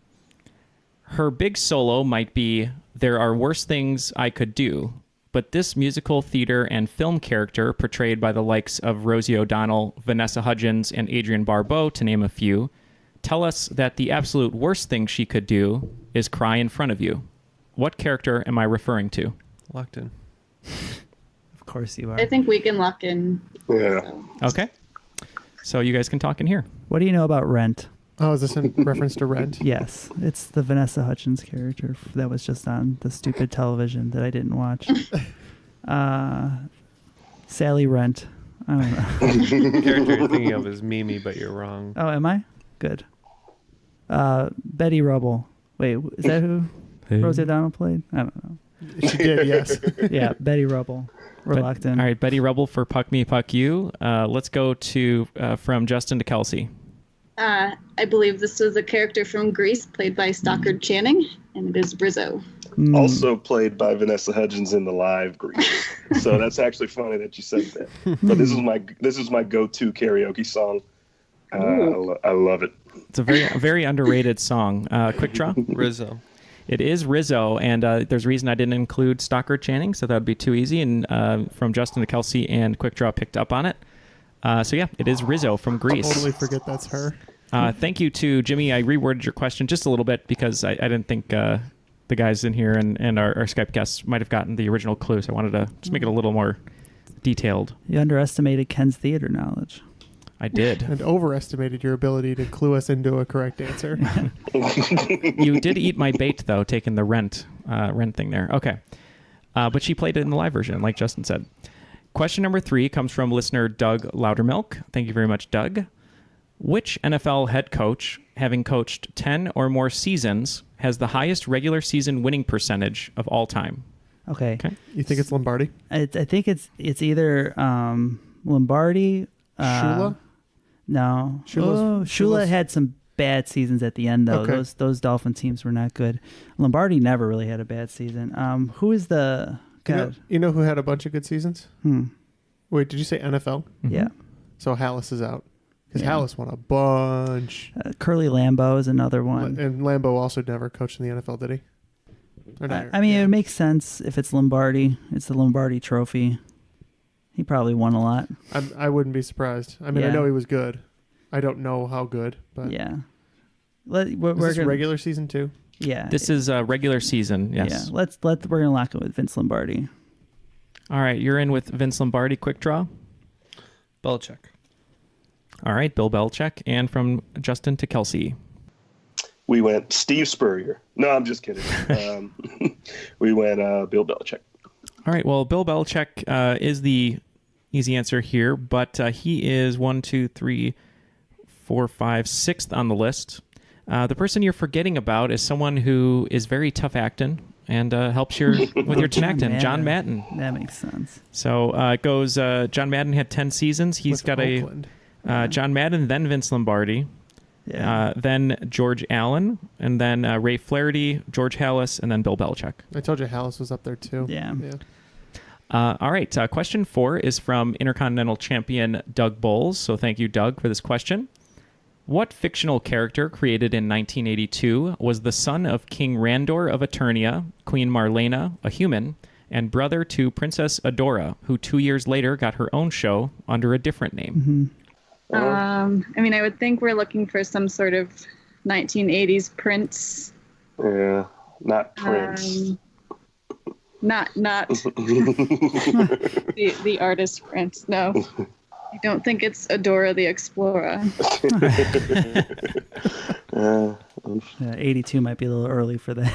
Her big solo might be "There Are Worse Things I Could Do," but this musical, theater, and film character, portrayed by the likes of Rosie O'Donnell, Vanessa Hudgens, and Adrienne Barbeau, to name a few, tell us that the absolute worst thing she could do is cry in front of you. What character am I referring to? Locked in. Of course you are. I think we can lock in. Yeah. So. Okay. So you guys can talk in here. What do you know about Rent? Oh, is this in reference to Rent? Yes, it's the Vanessa Hudgens character that was just on the stupid television that I didn't watch. Sally Rent. I don't know. The character you're thinking of is Mimi, but you're wrong. Oh, am I? Good. Betty Rubble. Wait, is that who Rosie O'Donnell played? I don't know. She did, yes. Yeah, Betty Rubble. We're locked in. All right, Betty Rubble for Puck Me, Puck You. Let's go to from Justin to Kelsey. I believe this was a character from Grease played by Stockard Channing, and it is Rizzo. Also played by Vanessa Hudgens in the live Grease. So that's actually funny that you said that. But this is my go-to karaoke song. I love it. It's a very underrated song. Quick draw. Rizzo. It is Rizzo, and there's a reason I didn't include Stockard Channing, so that would be too easy. And from Justin to Kelsey and Quick Draw picked up on it. So yeah, it is Rizzo from Grease. Totally forget that's her. Thank you to Jimmy. I reworded your question just a little bit because I didn't think the guys in here and our Skype guests might have gotten the original clue, so I wanted to just make it a little more detailed. You underestimated Ken's theater knowledge. I did. And overestimated your ability to clue us into a correct answer. You did eat my bait, though, taking the rent thing there. Okay. But she played it in the live version, like Justin said. Question number 3 comes from listener Doug Loudermilk. Thank you very much, Doug. Which NFL head coach, having coached 10 or more seasons, has the highest regular season winning percentage of all time? Okay. You think it's Lombardi? I think it's either Lombardi. Shula? No. Shula's Shula had some bad seasons at the end, though. Okay. Those Dolphin teams were not good. Lombardi never really had a bad season. Who is the... God. You know who had a bunch of good seasons? Wait, did you say NFL? Yeah. So Hallis is out. Because Yeah. Hallis won a bunch. Curly Lambeau is another one. And Lambeau also never coached in the NFL, did he? Or not? I mean, it makes sense if it's Lombardi. It's the Lombardi Trophy. He probably won a lot. I wouldn't be surprised. I mean, I Yeah. know he was good. I don't know how good, but Yeah. is this regular season too? Yeah. This is a regular we're Yeah. We're gonna lock it with Vince Lombardi. All right, you're in with Vince Lombardi. Quick draw. Belichick. All right, Bill Belichick. And from Justin to Kelsey. We went Steve Spurrier. No, I'm just kidding. We went Bill Belichick. All right, well, Bill Belichick is the easy answer here, but he is 1, 2, 3, 4, 5, 6th on the list. The person you're forgetting about is someone who is very tough acting and helps with your tenactin, John Madden. That makes sense. So it goes, John Madden had 10 seasons. He's With got Oakland. John Madden, then Vince Lombardi, Yeah. then George Allen, and then Ray Flaherty, George Hallis, and then Bill Belichick. I told you Hallis was up there too. Yeah. All right, question 4 is from Intercontinental Champion Doug Bowles. So thank you, Doug, for this question. What fictional character created in 1982 was the son of King Randor of Eternia, Queen Marlena, a human, and brother to Princess Adora, who 2 years later got her own show under a different name? I mean, I would think we're looking for some sort of 1980s Prince. Yeah, not Prince. Not the artist Prince. No, I don't think it's Adora the Explorer. Yeah, 82 might be a little early for that.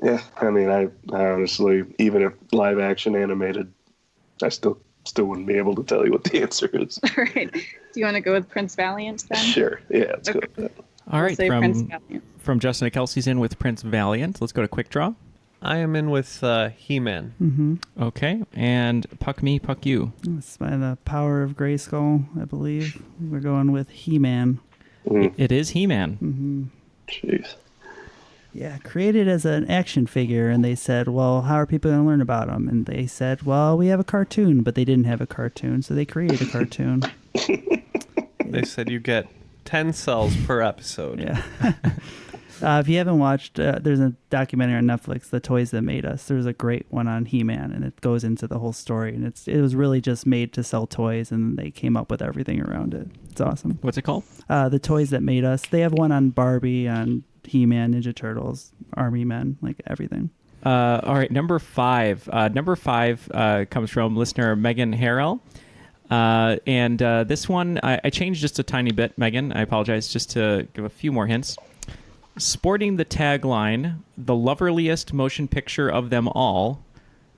Yeah, I mean, I honestly, even if live action animated, I still wouldn't be able to tell you what the answer is. All right. Do you want to go with Prince Valiant then? Sure. Yeah, let's go with that. All right, Say Prince Valiant. from Justin to Kelsey's in with Prince Valiant. Let's go to Quick Draw. I am in with He-Man. Okay, and Puck Me, Puck You. It's by the power of Grayskull, I believe. We're going with He-Man. It is He-Man. Jeez. Yeah, created as an action figure, and they said, well, how are people going to learn about them? And they said, well, we have a cartoon, but they didn't have a cartoon, so they created a cartoon. They said you get 10 cells per episode. Yeah. If you haven't watched, there's a documentary on Netflix, The Toys That Made Us. There's a great one on He-Man, and it goes into the whole story, and it was really just made to sell toys, and they came up with everything around it. It's awesome. What's it called? The Toys That Made Us. They have one on Barbie, on He-Man, Ninja Turtles, Army Men, like everything. All right, number 5. Number 5 comes from listener Megan Harrell. And this one, I changed just a tiny bit, Megan. I apologize, just to give a few more hints. Sporting the tagline, the loveliest motion picture of them all,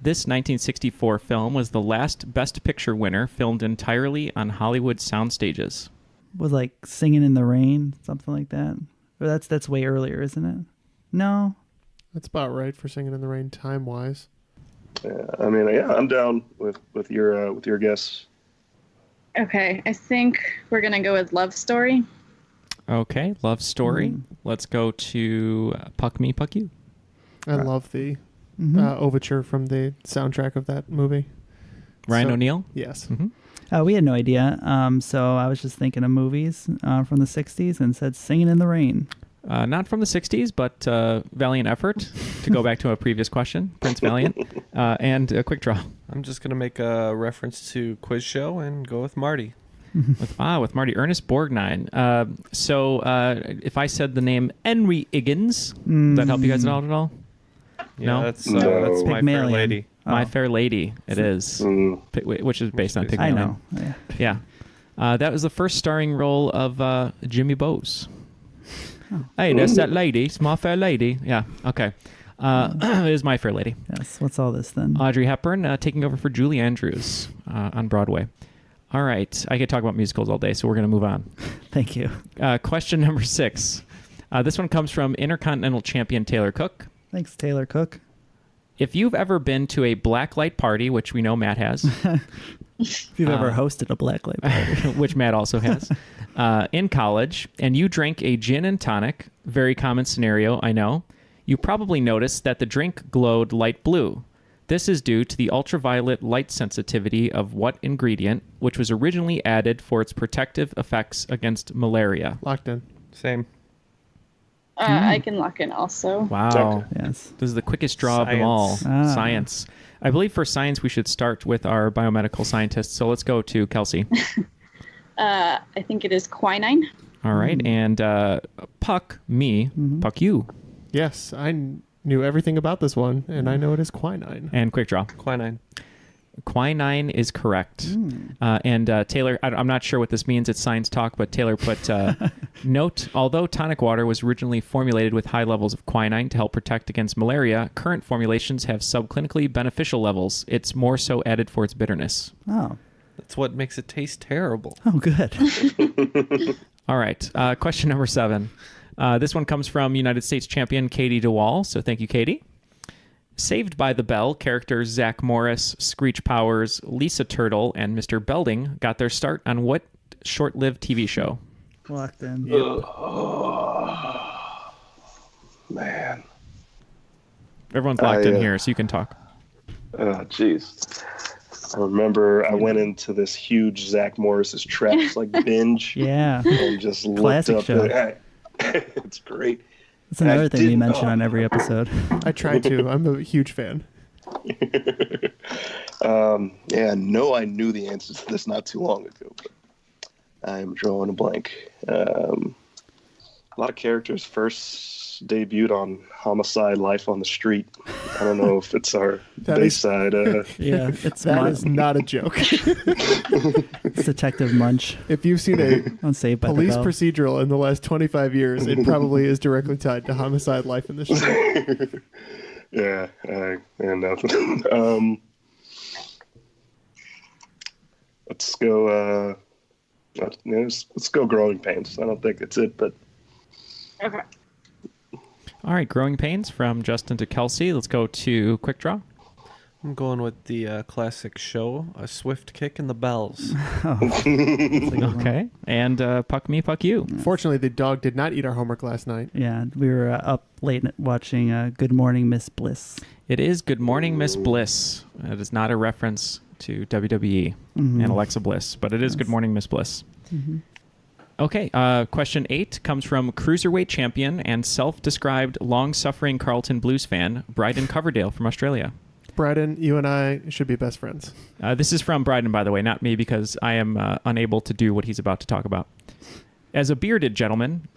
this 1964 film was the last Best Picture winner, filmed entirely on Hollywood sound stages. Was like Singing in the Rain, something like that. Or that's way earlier, isn't it? No. That's about right for Singing in the Rain time-wise. Yeah, I'm down with your guess. Okay, I think we're going to go with Love Story. Okay, Love Story. Let's go to Puck Me, Puck You. I love the overture from the soundtrack of that movie. Ryan O'Neal? Yes. Mm-hmm. We had no idea. So I was just thinking of movies from the 60s and said Singing in the Rain. Not from the 60s, but Valiant Effort, to go back to a previous question, Prince Valiant, and a Quick Draw. I'm just going to make a reference to Quiz Show and go with Marty. With Marty. Ernest Borgnine. So if I said the name Henry Higgins, does that help you guys at all? Yeah, No? that's No. My Fair Pygmalion. Lady. My Fair Lady, it is, which is based on I Pygmalion. I know. Yeah. Yeah. That was the first starring role of Jimmy Bowes. Hey, that's that lady. It's My Fair Lady. Yeah, okay. It is My Fair Lady. Yes. What's all this then? Audrey Hepburn taking over for Julie Andrews on Broadway. All right. I could talk about musicals all day, so we're going to move on. Thank you. Question number 6. This one comes from Intercontinental Champion Taylor Cook. Thanks, Taylor Cook. If you've ever been to a blacklight party, which we know Matt has, If you've ever hosted a blacklight party. which Matt also has, in college, and you drank a gin and tonic, very common scenario, I know, you probably noticed that the drink glowed light blue. This is due to the ultraviolet light sensitivity of what ingredient, which was originally added for its protective effects against malaria? Locked in. Same. I can lock in also. Wow. Yes. This is the quickest draw of them all. Ah. Science. I believe for science, we should start with our biomedical scientists. So let's go to Kelsey. I think it is quinine. All right. And Puck Me, Puck You. Yes, I knew everything about this one, and I know it is quinine. And Quick Draw. Quinine. Quinine is correct. And Taylor, I'm not sure what this means. It's science talk, but Taylor put, note, although tonic water was originally formulated with high levels of quinine to help protect against malaria, current formulations have subclinically beneficial levels. It's more so added for its bitterness. Oh. That's what makes it taste terrible. Oh, good. All right. Question number 7. This one comes from United States champion Katie DeWall. So thank you, Katie. Saved by the Bell characters Zach Morris, Screech Powers, Lisa Turtle, and Mr. Belding got their start on what short-lived TV show? Locked in. Man. Everyone's locked in here, so you can talk. Oh, jeez. I remember I went into this huge Zach Morris's Traps like binge. Yeah. And just looked Classic up. show. It's great. That's another I thing we didn't- mention on every episode. I try to. I'm a huge fan. Yeah, no, I knew the answer to this not too long ago, but I'm drawing a blank. A lot of characters first debuted on Homicide: Life on the Street. I don't know if it's our That is- Bayside. Yeah, it's That is not a joke. It's Detective Munch If you've seen a on Saved by police the Bell. procedural in the last 25 years, it probably is directly tied to Homicide: Life in the Street. Yeah, and let's go. Let's go. Growing Pains. I don't think it's it, but Okay. All right, Growing Pains from Justin to Kelsey. Let's go to Quick Draw. I'm I'm going with the classic show, A Swift Kick in the Bells. Okay. And puck me, puck you. Fortunately, the dog did not eat our homework last night. Yeah, we were up late watching Good Morning Miss Bliss. It is Good Morning Miss Bliss. It is not a reference to WWE and Alexa Bliss, but it is Good Morning Miss Bliss. Okay, question 8 comes from cruiserweight champion and self-described long-suffering Carlton Blues fan, Bryden Coverdale from Australia. Bryden, you and I should be best friends. This is from Bryden, by the way, not me, because I am unable to do what he's about to talk about. As a bearded gentleman,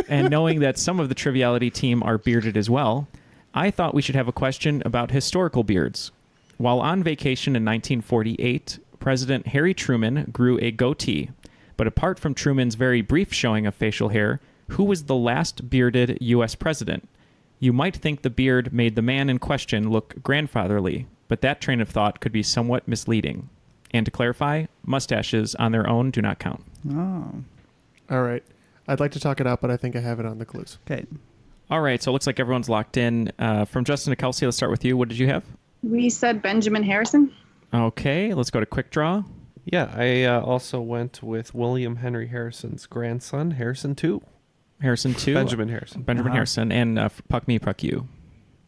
and knowing that some of the Triviality team are bearded as well, I thought we should have a question about historical beards. While on vacation in 1948, President Harry Truman grew a goatee. But apart from Truman's very brief showing of facial hair, who was the last bearded U.S. president? You might think the beard made the man in question look grandfatherly, but that train of thought could be somewhat misleading. And to clarify, mustaches on their own do not count. Oh. All right. I'd like to talk it out, but I think I have it on the clues. Okay. All right, so it looks like everyone's locked in. From Justin to Kelsey, let's start with you. What did you have? We said Benjamin Harrison. Okay, let's go to Quick Draw. Yeah, I also went with William Henry Harrison's grandson, Harrison 2. Harrison 2. Benjamin Harrison. Benjamin Harrison. And puck me, puck you.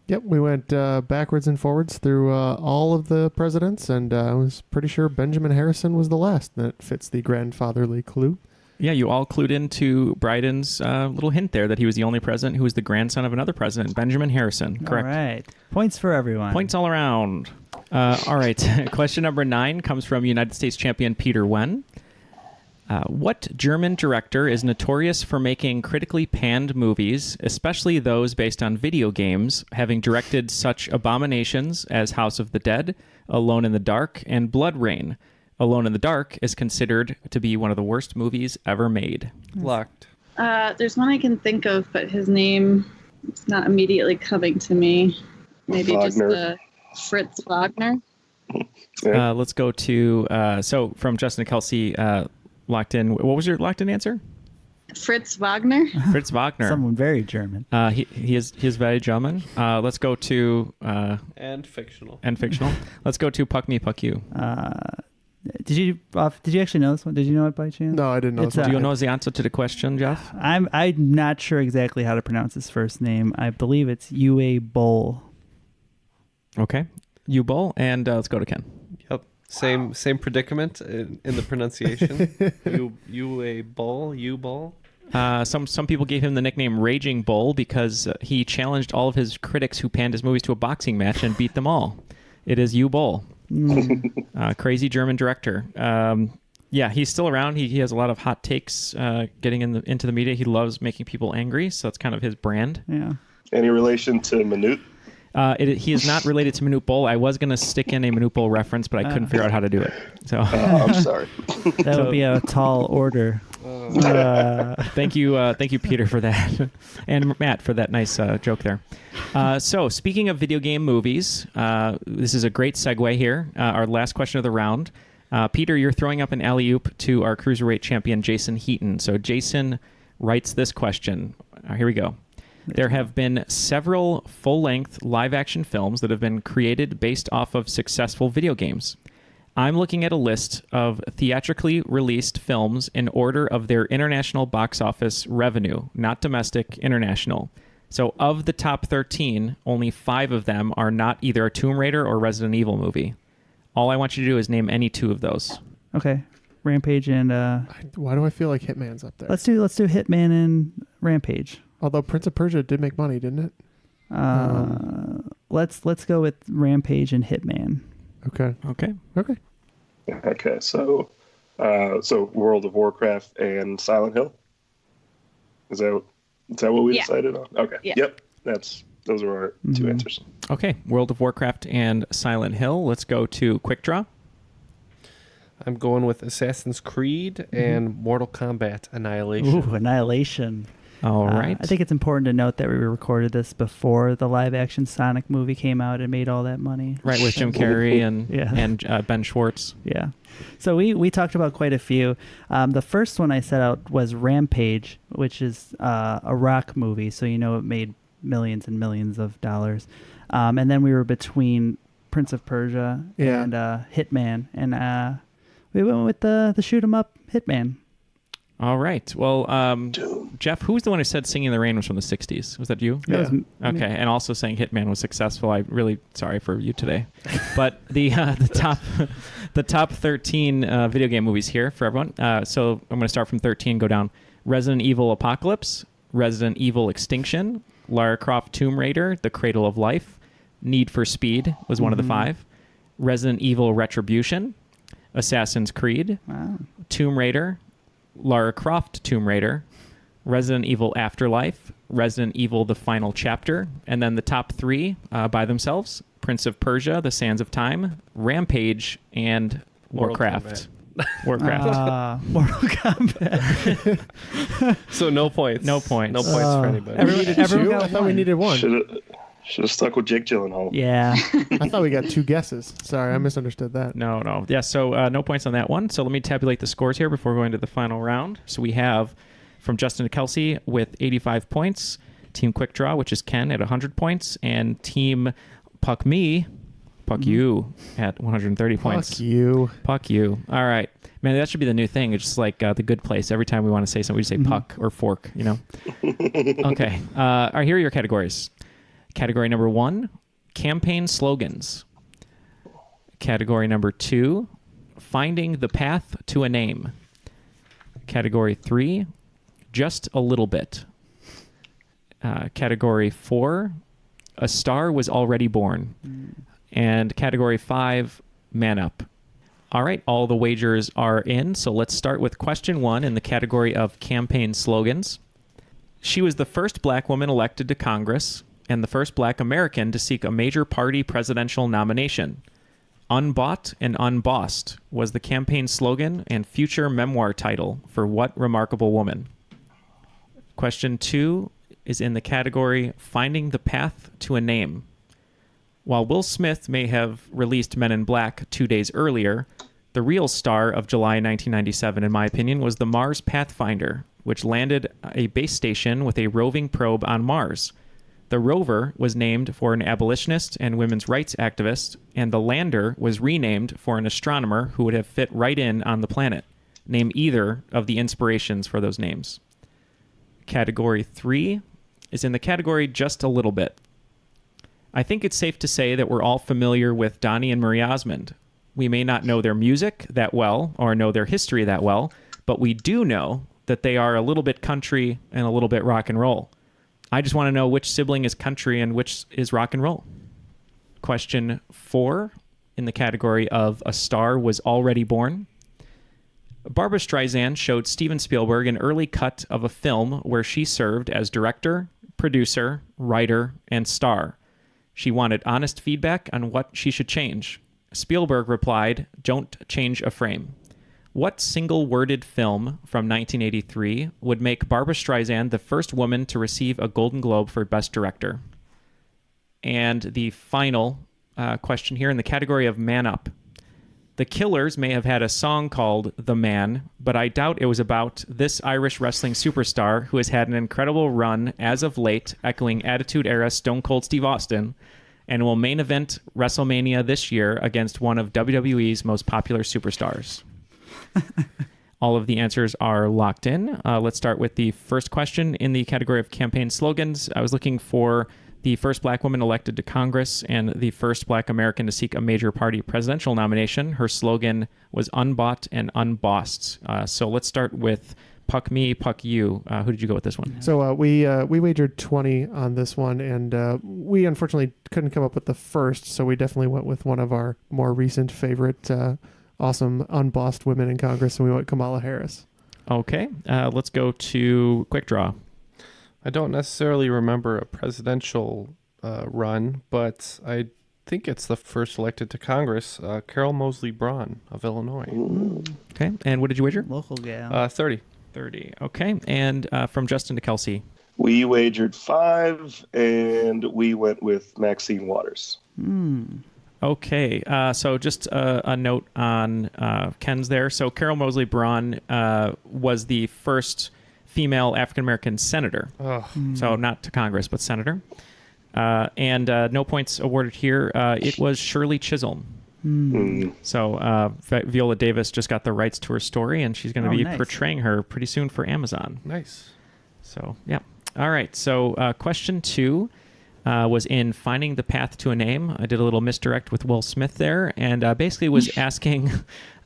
Yep, we went backwards and forwards through all of the presidents, and I was pretty sure Benjamin Harrison was the last. That fits the grandfatherly clue. Yeah, you all clued into Bryden's little hint there that he was the only president who was the grandson of another president, Benjamin Harrison. Correct. All right. Points for everyone. Points all around. All right. Question number 9 comes from United States champion Peter Wen. What German director is notorious for making critically panned movies, especially those based on video games, having directed such abominations as House of the Dead, Alone in the Dark, and Blood Rain? Alone in the Dark is considered to be one of the worst movies ever made. Locked. There's one I can think of, but his name is not immediately coming to me. Maybe Wagner. just Fritz Wagner. Let's go to, so from Justin and Kelsey, locked in. What was your locked in answer? Fritz Wagner. Fritz Wagner. Someone very German. He is very German. Let's go to And fictional. Let's go to Puck Me, Puck You. Did you actually know this one? Did you know it by chance? No, I didn't know. It's, this one. Do you know the answer to the question, Jeff? I'm not sure exactly how to pronounce his first name. I believe it's Uwe Boll. Okay. You bowl, and let's go to Ken. Yep. Same predicament in the pronunciation. you a bull, you bull. Some people gave him the nickname Raging Bull because he challenged all of his critics who panned his movies to a boxing match and beat them all. It is you Bull. Crazy German director. Yeah, he's still around. He has a lot of hot takes getting into the media. He loves making people angry, so that's kind of his brand. Yeah. Any relation to Minute? He is not related to Manute Bol. I was going to stick in a Manute Bol reference, but I couldn't figure out how to do it. So I'm sorry. That would be a tall order. thank you, Peter, for that, and Matt for that nice joke there. So speaking of video game movies, this is a great segue here. Our last question of the round. Peter, you're throwing up an alley-oop to our cruiserweight champion, Jason Heaton. So Jason writes this question. Here we go. There have been several full-length live-action films that have been created based off of successful video games. I'm looking at a list of theatrically released films in order of their international box office revenue, not domestic, international. So of the top 13, only 5 of them are not either a Tomb Raider or Resident Evil movie. All I want you to do is name any 2 of those. Okay. Rampage and Why do I feel like Hitman's up there? let's do Hitman and Rampage. Although Prince of Persia did make money, didn't it? Let's go with Rampage and Hitman. Okay. Okay, so World of Warcraft and Silent Hill. Is that what we decided on? Okay. Yeah. Yep. Those are our 2 answers. Okay, World of Warcraft and Silent Hill. Let's go to Quick Draw. I'm going with Assassin's Creed and Mortal Kombat Annihilation. Ooh, Annihilation. All right. I think it's important to note that we recorded this before the live-action Sonic movie came out and made all that money. Right, with Jim Carrey and Yeah. and Ben Schwartz. Yeah. So we talked about quite a few. The first one I set out was Rampage, which is a rock movie, so it made millions and millions of dollars. And then we were between Prince of Persia Yeah. and Hitman, and we went with the shoot 'em up Hitman. All right. Well, Jeff, who was the one who said Singing in the Rain was from the 60s? Was that you? That was Okay, and also saying Hitman was successful. I'm really sorry for you today. But the top 13 video game movies here for everyone. So I'm going to start from 13, go down. Resident Evil Apocalypse, Resident Evil Extinction, Lara Croft Tomb Raider, The Cradle of Life, Need for Speed was one of the 5, Resident Evil Retribution, Assassin's Creed, Wow. Tomb Raider, Lara Croft Tomb Raider, Resident Evil Afterlife, Resident Evil The Final Chapter, and then the top 3 by themselves, Prince of Persia, The Sands of Time, Rampage, and Mortal Warcraft. Warcraft. Mortal Kombat. So no points. No points. No points for anybody. Everyone got I thought we one. needed one. Should have stuck with Jake Gyllenhaal. Yeah. I thought we got 2 guesses. Sorry, I misunderstood that. No. Yeah, so no points on that one. So let me tabulate the scores here before going to the final round. So we have from Justin to Kelsey with 85 points, Team Quick Draw, which is Ken, at 100 points, and Team Puck You at 130 points. Fuck you. Puck You. All right. Man, that should be the new thing. It's just like The Good Place. Every time we want to say something, we just say puck or fork, you know? Okay. All right, here are your categories. Category number 1, campaign slogans. Category number 2, finding the path to a name. Category 3, just a little bit. Category 4, a star was already born. And category 5, man up. All right, all the wagers are in. So let's start with question 1 in the category of campaign slogans. She was the first black woman elected to Congress and the first black American to seek a major party presidential nomination. Unbought and Unbossed was the campaign slogan and future memoir title for what remarkable woman? Question 2 is in the category Finding the Path to a Name. While Will Smith may have released Men in Black 2 days earlier, the real star of July 1997, in my opinion, was the Mars Pathfinder, which landed a base station with a roving probe on Mars. The rover was named for an abolitionist and women's rights activist, and the lander was renamed for an astronomer who would have fit right in on the planet. Name either of the inspirations for those names. Category 3 is in the category Just a Little Bit. I think it's safe to say that we're all familiar with Donnie and Marie Osmond. We may not know their music that well or know their history that well, but we do know that they are a little bit country and a little bit rock and roll. I just want to know which sibling is country and which is rock and roll. Question 4 in the category of A Star Was Already Born. Barbra Streisand showed Steven Spielberg an early cut of a film where she served as director, producer, writer, and star. She wanted honest feedback on what she should change. Spielberg replied, "Don't change a frame." What single-worded film from 1983 would make Barbra Streisand the first woman to receive a Golden Globe for Best Director? And the final question here in the category of Man Up. The Killers may have had a song called The Man, but I doubt it was about this Irish wrestling superstar who has had an incredible run as of late, echoing Attitude Era Stone Cold Steve Austin, and will main event WrestleMania this year against one of WWE's most popular superstars. All of the answers are locked in. Let's start with the first question in the category of campaign slogans. I was looking for the first black woman elected to Congress and the first black American to seek a major party presidential nomination. Her slogan was Unbought and Unbossed. So let's start with Puck Me, Puck You. Who did you go with this one? So we wagered 20 on this one, and we unfortunately couldn't come up with the first, so we definitely went with one of our more recent favorite awesome unbossed women in Congress, and we went Kamala Harris. Okay, let's go to Quick Draw. I don't necessarily remember a presidential run, but I think it's the first elected to Congress, Carol Moseley Braun of Illinois. Okay, and what did you wager? Local gal. 30. 30. Okay, and from Justin to Kelsey. We wagered 5, and we went with Maxine Waters. Okay, so just a note on Ken's there. So Carol Moseley Braun was the first female African-American senator. So not to Congress, but senator. And no points awarded here. It was Shirley Chisholm. So Viola Davis just got the rights to her story, and she's going to be portraying her pretty soon for Amazon. Nice. So, yeah. All right. So question 2 was in Finding the Path to a Name. I did a little misdirect with Will Smith there, and basically was asking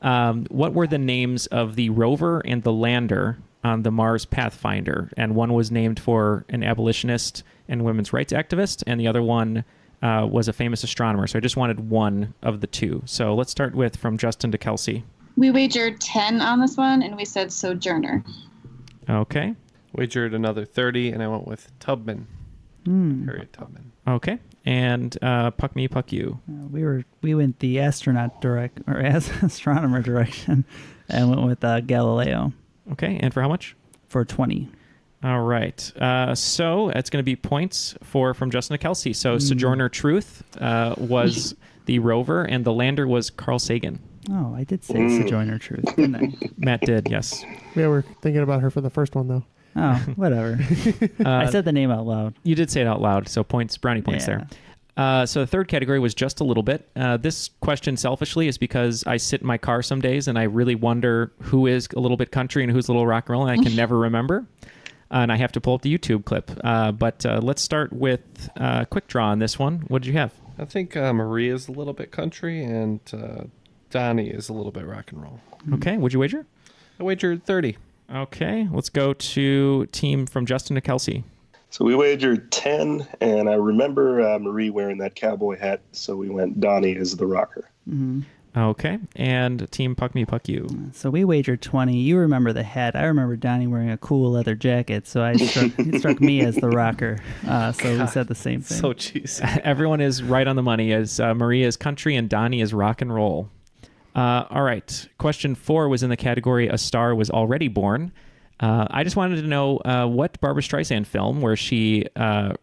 what were the names of the rover and the lander on the Mars Pathfinder. And one was named for an abolitionist and women's rights activist, and the other one was a famous astronomer. So I just wanted one of the two. So let's start with from Justin to Kelsey. We wagered 10 on this one, and we said Sojourner. Okay. Wagered another 30, and I went with Tubman. Harriet Tubman. Okay. And Puck Me, Puck You. We went the astronomer direction, and went with Galileo. Okay. And for how much? For 20. All right. So it's going to be points from Justin to Kelsey. So Sojourner Truth was the rover, and the lander was Carl Sagan. Oh, I did say Sojourner Truth, didn't I? Matt did, yes. Yeah, we're thinking about her for the first one, though. Oh, whatever. I said the name out loud. You did say it out loud, so brownie points there. So the third category was just a little bit. This question, selfishly, is because I sit in my car some days and I really wonder who is a little bit country and who's a little rock and roll, and I can never remember. And I have to pull up the YouTube clip. But let's start with quick draw on this one. What did you have? I think Marie is a little bit country, and Donnie is a little bit rock and roll. Okay. Would you wager? I wagered 30. Okay. Let's go to team from Justin to Kelsey. So we wagered 10, and I remember Marie wearing that cowboy hat, so we went Donnie as the rocker. Okay. And team Puck Me, Puck You. So we wagered 20. You remember the hat. I remember Donnie wearing a cool leather jacket, so it struck me as the rocker. So we said the same thing. So cheesy. Everyone is right on the money, as Marie is country and Donnie is rock and roll. All right. Question 4 was in the category A Star Was Already Born. I just wanted to know what Barbra Streisand film where she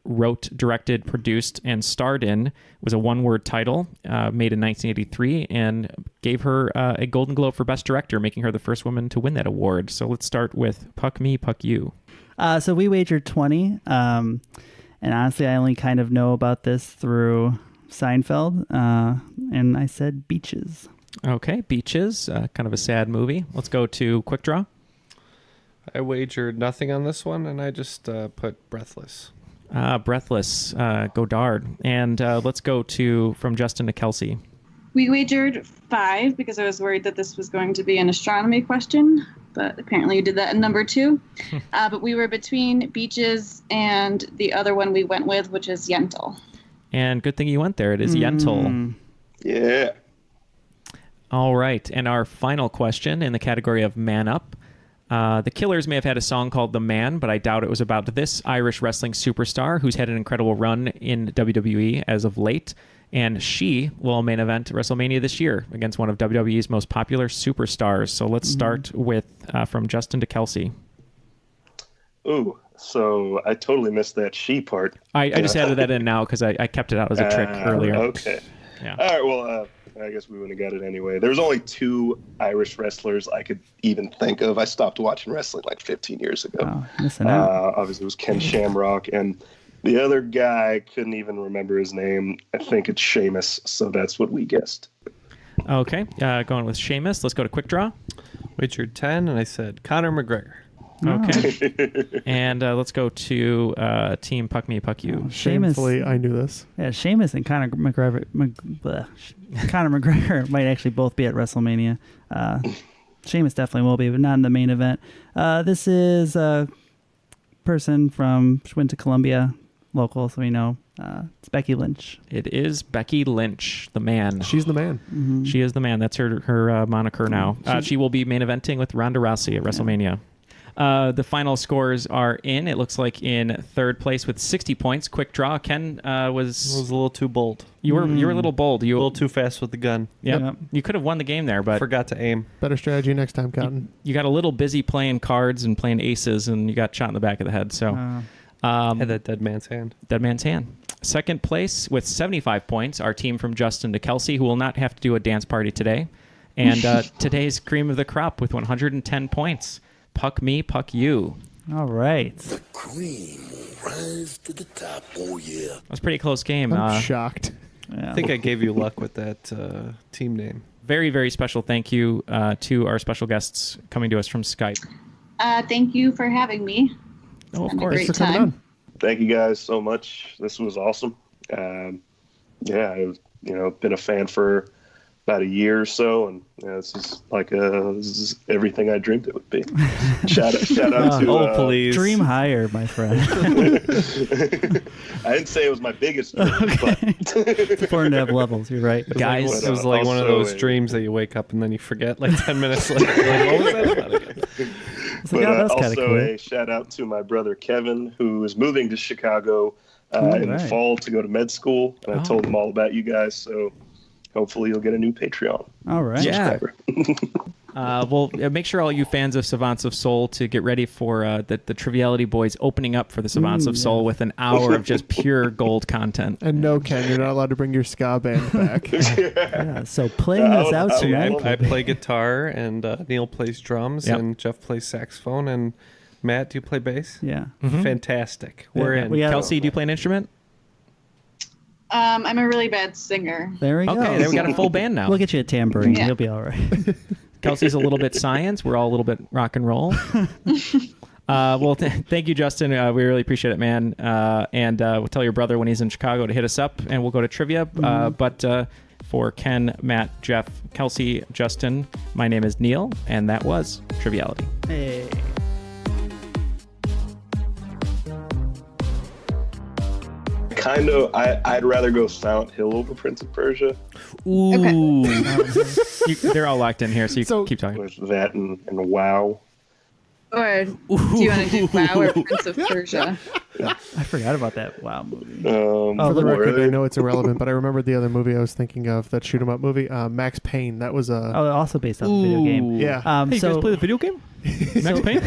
wrote, directed, produced, and starred in was a one-word title made in 1983 and gave her a Golden Globe for Best Director, making her the first woman to win that award. So let's start with Puck Me, Puck You. So we wagered 20. And honestly, I only kind of know about this through Seinfeld. And I said Beaches. Okay, Beaches, kind of a sad movie. Let's go to Quick Draw. I wagered nothing on this one, and I just put Breathless. Breathless, Godard. And let's go from Justin to Kelsey. We wagered 5 because I was worried that this was going to be an astronomy question, but apparently you did that in number 2. But we were between Beaches and the other one we went with, which is Yentl. And good thing you went there. It is Yentl. Yeah. All right. And our final question in the category of Man Up. The Killers may have had a song called The Man, but I doubt it was about this Irish wrestling superstar who's had an incredible run in WWE as of late. And she will main event WrestleMania this year against one of WWE's most popular superstars. So let's start with from Justin to Kelsey. Ooh, so I totally missed that she part. I just added that in now because I kept it out as a trick earlier. Okay. Yeah. All right, well, I guess we wouldn't have got it anyway. There's only 2 Irish wrestlers I could even think of. I stopped watching wrestling like 15 years ago. Oh, listen out. Obviously, it was Ken Shamrock, and the other guy, I couldn't even remember his name. I think it's Sheamus, so that's what we guessed. Okay, going with Sheamus. Let's go to Quick Draw. Wagered 10, and I said Conor McGregor. Okay. And let's go to Team Puck Me, Puck You. Shamefully, I knew this. Yeah, Sheamus and Conor McGregor, Conor McGregor might actually both be at WrestleMania. Sheamus definitely will be, but not in the main event. This is a person went to Columbia, local, so we know. It's Becky Lynch. It is Becky Lynch, the man. She's the man. Mm-hmm. She is the man. That's her moniker now. She will be main eventing with Ronda Rousey at WrestleMania. The final scores are in. It looks like in third place with 60 points. Quick Draw. Ken was a little too bold. You were a little bold. A little too fast with the gun. Yep. You could have won the game there, but forgot to aim. Better strategy next time, Cotton. You got a little busy playing cards and playing aces, and you got shot in the back of the head. So had that dead man's hand. Dead man's hand. Second place with 75 points, our team from Justin to Kelsey, who will not have to do a dance party today. And today's cream of the crop with 110 points. Puck Me, Puck You. All right. Cream will rise to the top. Oh, yeah. That was a pretty close game. I'm shocked. Yeah. I think I gave you luck with that team name. Very, very special thank you to our special guests coming to us from Skype. Thank you for having me. Oh, of been a course. great Thanks for coming time. on. Thank you guys so much. This was awesome. Yeah, I've been a fan for about a year or so, and this is this is everything I dreamed it would be. Shout out to please. Dream higher, my friend. I didn't say it was my biggest dream, It's important to have levels. You're right. Guys, It was like one of also those dreams that you wake up and then you forget like 10 minutes later. You're like, what was that about again? It's like, but oh, that's kind of also cool. a shout out to my brother Kevin, who is moving to Chicago in the right. fall to go to med school, and I told him all about you guys, so hopefully you'll get a new Patreon All right. Yeah. subscriber. Well, make sure all you fans of Savants of Soul to get ready for the Triviality Boys opening up for the Savants of Soul with an hour of just pure gold content. And no, Ken, you're not allowed to bring your ska band back. Yeah, so playing this out I'll- tonight. I play guitar, and Neil plays drums, Yep. and Jeff plays saxophone, and Matt, do you play bass? Yeah. Fantastic. We're Yeah, in. we have- Kelsey, do you play an instrument? I'm a really bad singer. There we go. Okay, then we got a full band now. We'll get you a tambourine. Yeah. You'll be all right. Kelsey's a little bit science. We're all a little bit rock and roll. Well, thank you, Justin. We really appreciate it, man. And we'll tell your brother when he's in Chicago to hit us up, and we'll go to trivia. But for Ken, Matt, Jeff, Kelsey, Justin, my name is Neil, and that was Triviality. Hey. Kind of, I'd rather go Silent Hill over Prince of Persia Ooh. They're all locked in here, so you So- keep talking. with that and WoW. Or do you want to do WoW or Prince of Persia? I forgot about that WoW movie. For the record, really? I know it's irrelevant, but I remembered the other movie I was thinking of, that shoot 'em up movie, Max Payne. That was a Oh, also based off a video game. yeah. So the video game? Max Payne?